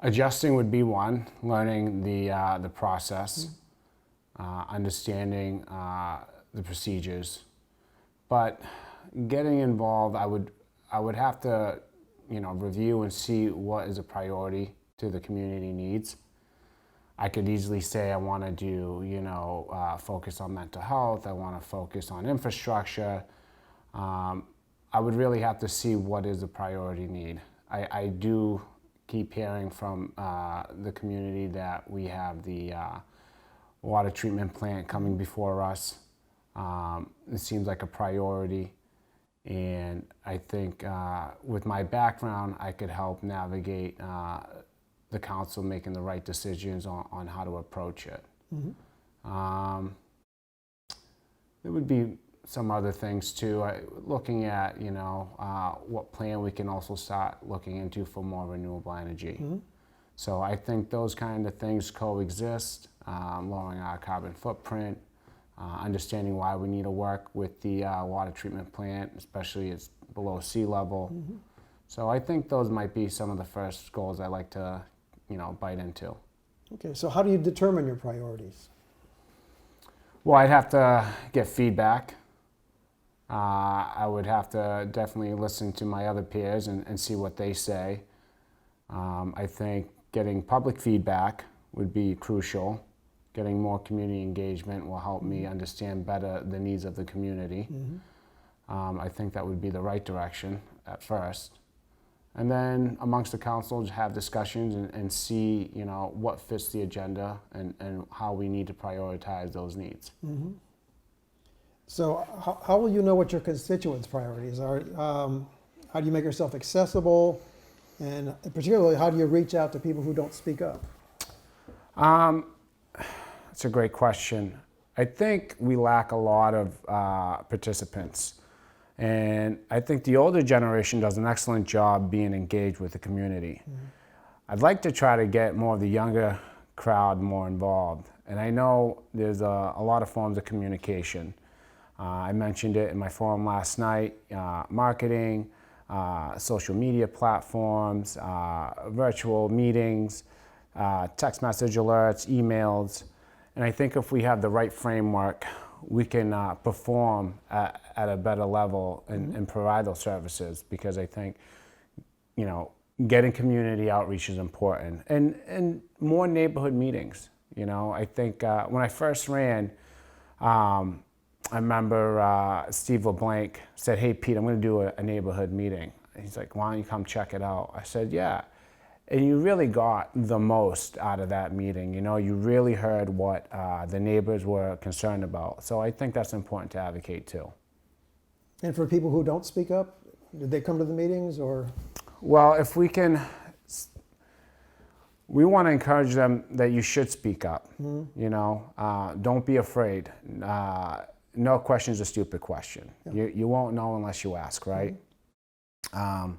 Adjusting would be one, learning the process, understanding the procedures. But getting involved, I would have to, you know, review and see what is a priority to the community needs. I could easily say I want to do, you know, focus on mental health. I want to focus on infrastructure. I would really have to see what is a priority need. I do keep hearing from the community that we have the water treatment plant coming before us. It seems like a priority, and I think with my background, I could help navigate the council making the right decisions on how to approach it. There would be some other things too, looking at, you know, what plan we can also start looking into for more renewable energy. So I think those kind of things coexist, lowering our carbon footprint, understanding why we need to work with the water treatment plant, especially it's below sea level. So I think those might be some of the first goals I like to, you know, bite into. Okay, so how do you determine your priorities? Well, I'd have to get feedback. I would have to definitely listen to my other peers and see what they say. I think getting public feedback would be crucial. Getting more community engagement will help me understand better the needs of the community. I think that would be the right direction at first. And then amongst the council, just have discussions and see, you know, what fits the agenda and how we need to prioritize those needs. So how will you know what your constituents' priorities are? How do you make yourself accessible? And particularly, how do you reach out to people who don't speak up? That's a great question. I think we lack a lot of participants. And I think the older generation does an excellent job being engaged with the community. I'd like to try to get more of the younger crowd more involved. And I know there's a lot of forms of communication. I mentioned it in my forum last night, marketing, social media platforms, virtual meetings, text message alerts, emails. And I think if we have the right framework, we can perform at a better level and provide those services, because I think, getting community outreach is important. And more neighborhood meetings. I think when I first ran, I remember Steve LeBlanc said, "Hey, Pete, I'm going to do a neighborhood meeting." He's like, "Why don't you come check it out?" I said, "Yeah." And you really got the most out of that meeting. You really heard what the neighbors were concerned about. So I think that's important to advocate too. And for people who don't speak up, did they come to the meetings or? Well, if we can, we want to encourage them that you should speak up. Don't be afraid. No question is a stupid question. Yeah. You won't know unless you ask, right? And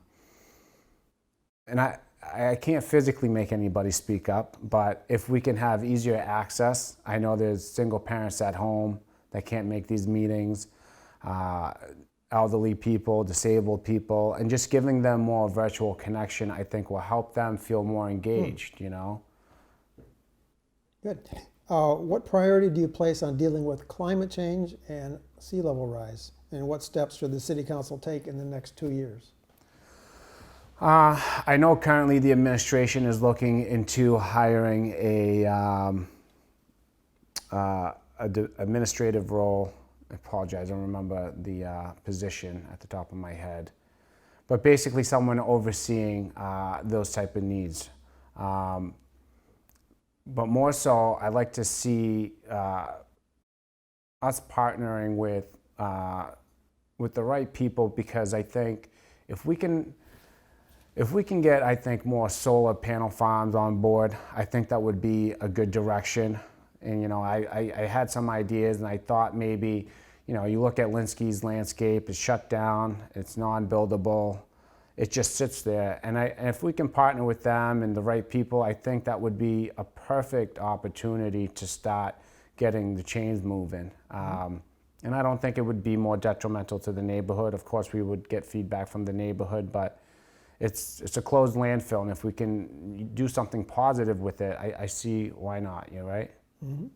I can't physically make anybody speak up, but if we can have easier access, I know there's single parents at home that can't make these meetings, elderly people, disabled people, and just giving them more virtual connection, I think will help them feel more engaged, Good. What priority do you place on dealing with climate change and sea level rise? And what steps should the City Council take in the next 2 years? I know currently the administration is looking into hiring a administrative role. I apologize, I don't remember the position at the top of my head. But basically someone overseeing those type of needs. But more so, I'd like to see us partnering with the right people, because I think if we can get, I think, more solar panel farms on board, I think that would be a good direction. And, I had some ideas, and I thought maybe, you look at Linsky's landscape, it's shut down, it's non-buildable, it just sits there. And if we can partner with them and the right people, I think that would be a perfect opportunity to start getting the change moving. And I don't think it would be more detrimental to the neighborhood. Of course, we would get feedback from the neighborhood, but it's a closed landfill, and if we can do something positive with it, I see why not, right? Mm-hmm.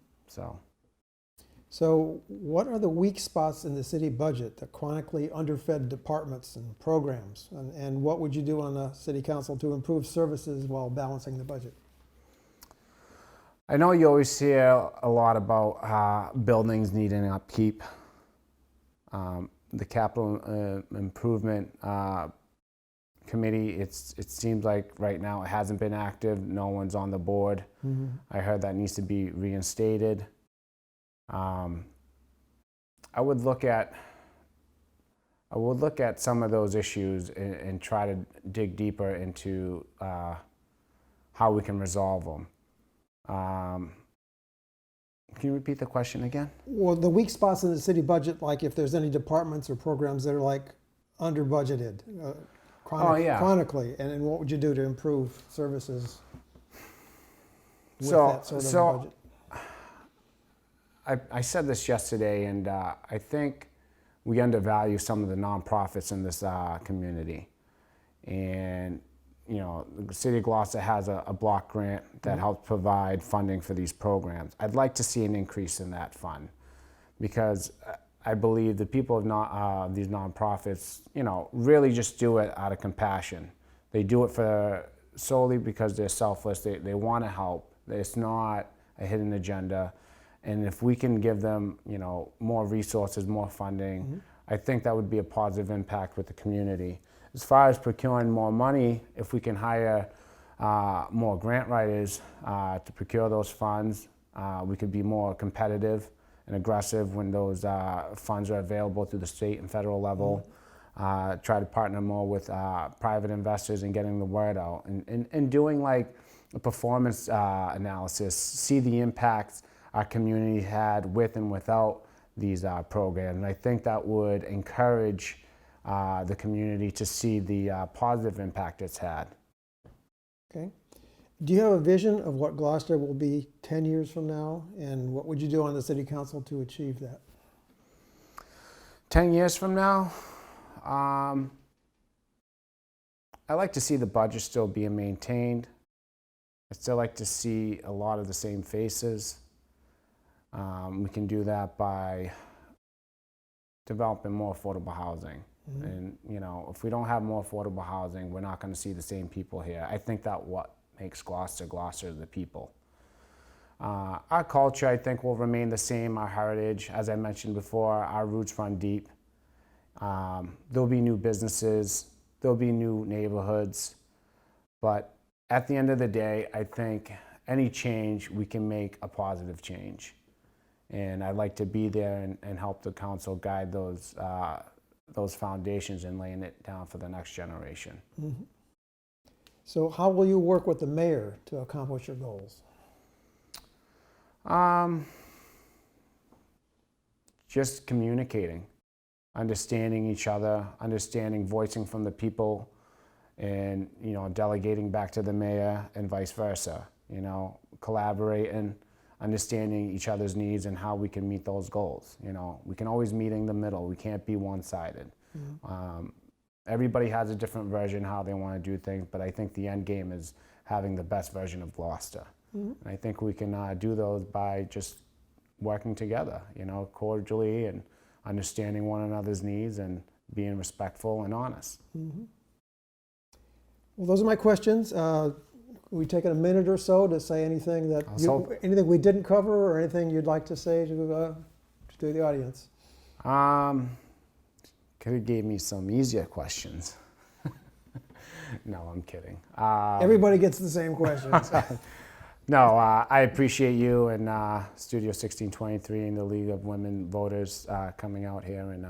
So what are the weak spots in the city budget, the chronically underfed departments and programs? And what would you do on the City Council to improve services while balancing the budget? I know you always hear a lot about buildings needing upkeep. The capital improvement committee, it seems like right now it hasn't been active. No one's on the board. Mm-hmm. I heard that needs to be reinstated. I would look at some of those issues and try to dig deeper into how we can resolve them. Can you repeat the question again? Well, the weak spots in the city budget, like if there's any departments or programs that are like under budgeted. Chronically, and what would you do to improve services with that sort of budget? I said this yesterday, and I think we undervalue some of the nonprofits in this community. And the City of Gloucester has a block grant that helps provide funding for these programs. I'd like to see an increase in that fund, because I believe the people of these nonprofits, really just do it out of compassion. They do it solely because they're selfless. They want to help. It's not a hidden agenda. And if we can give them, more resources, more funding, I think that would be a positive impact with the community. As far as procuring more money, if we can hire more grant writers to procure those funds, we could be more competitive and aggressive when those funds are available through the state and federal level. Try to partner more with private investors and getting the word out, and doing like a performance analysis, see the impacts our community had with and without these programs. And I think that would encourage the community to see the positive impact it's had. Okay. Do you have a vision of what Gloucester will be 10 years from now, and what would you do on the city council to achieve that? 10 years from now, I like to see the budget still being maintained. I still like to see a lot of the same faces. We can do that by developing more affordable housing. And if we don't have more affordable housing, we're not going to see the same people here. I think that what makes Gloucester the people. Our culture, I think, will remain the same. Our heritage, as I mentioned before, our roots run deep. There'll be new businesses, there'll be new neighborhoods, but at the end of the day, I think any change, we can make a positive change. And I'd like to be there and help the council guide those foundations and laying it down for the next generation. Mm-hmm. So how will you work with the mayor to accomplish your goals? Just communicating, understanding each other, voicing from the people, and delegating back to the mayor and vice versa. Collaborating, understanding each other's needs and how we can meet those goals. We can always meet in the middle. We can't be one-sided. Mm-hmm. Everybody has a different version how they want to do things, but I think the end game is having the best version of Gloucester. Mm-hmm. And I think we can do those by just working together, cordially, and understanding one another's needs and being respectful and honest. Mm-hmm. Well, those are my questions. We take a minute or so to say anything that anything we didn't cover, or anything you'd like to say to the audience. Could have gave me some easier questions. No, I'm kidding. Everybody gets the same questions. No, I appreciate you and Studio 1623 and the League of Women Voters coming out here and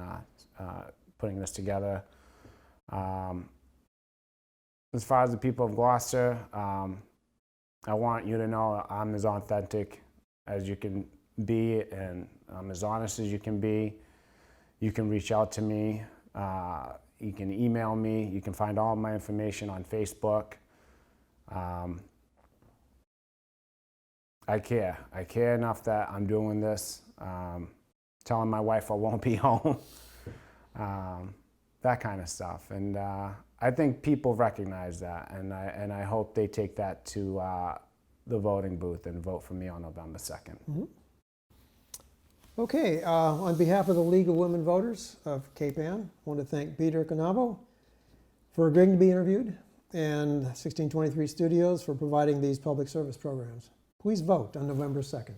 putting this together. As far as the people of Gloucester, I want you to know I'm as authentic as you can be, and I'm as honest as you can be. You can reach out to me. You can email me. You can find all my information on Facebook. I care. I care enough that I'm doing this. Telling my wife I won't be home. That kind of stuff. And I think people recognize that, and I hope they take that to the voting booth and vote for me on November 2nd. Mm-hmm. Okay, on behalf of the League of Women Voters of Cape Ann, I want to thank Peter Cannavo for agreeing to be interviewed, and 1623 Studios for providing these public service programs. Please vote on November 2nd.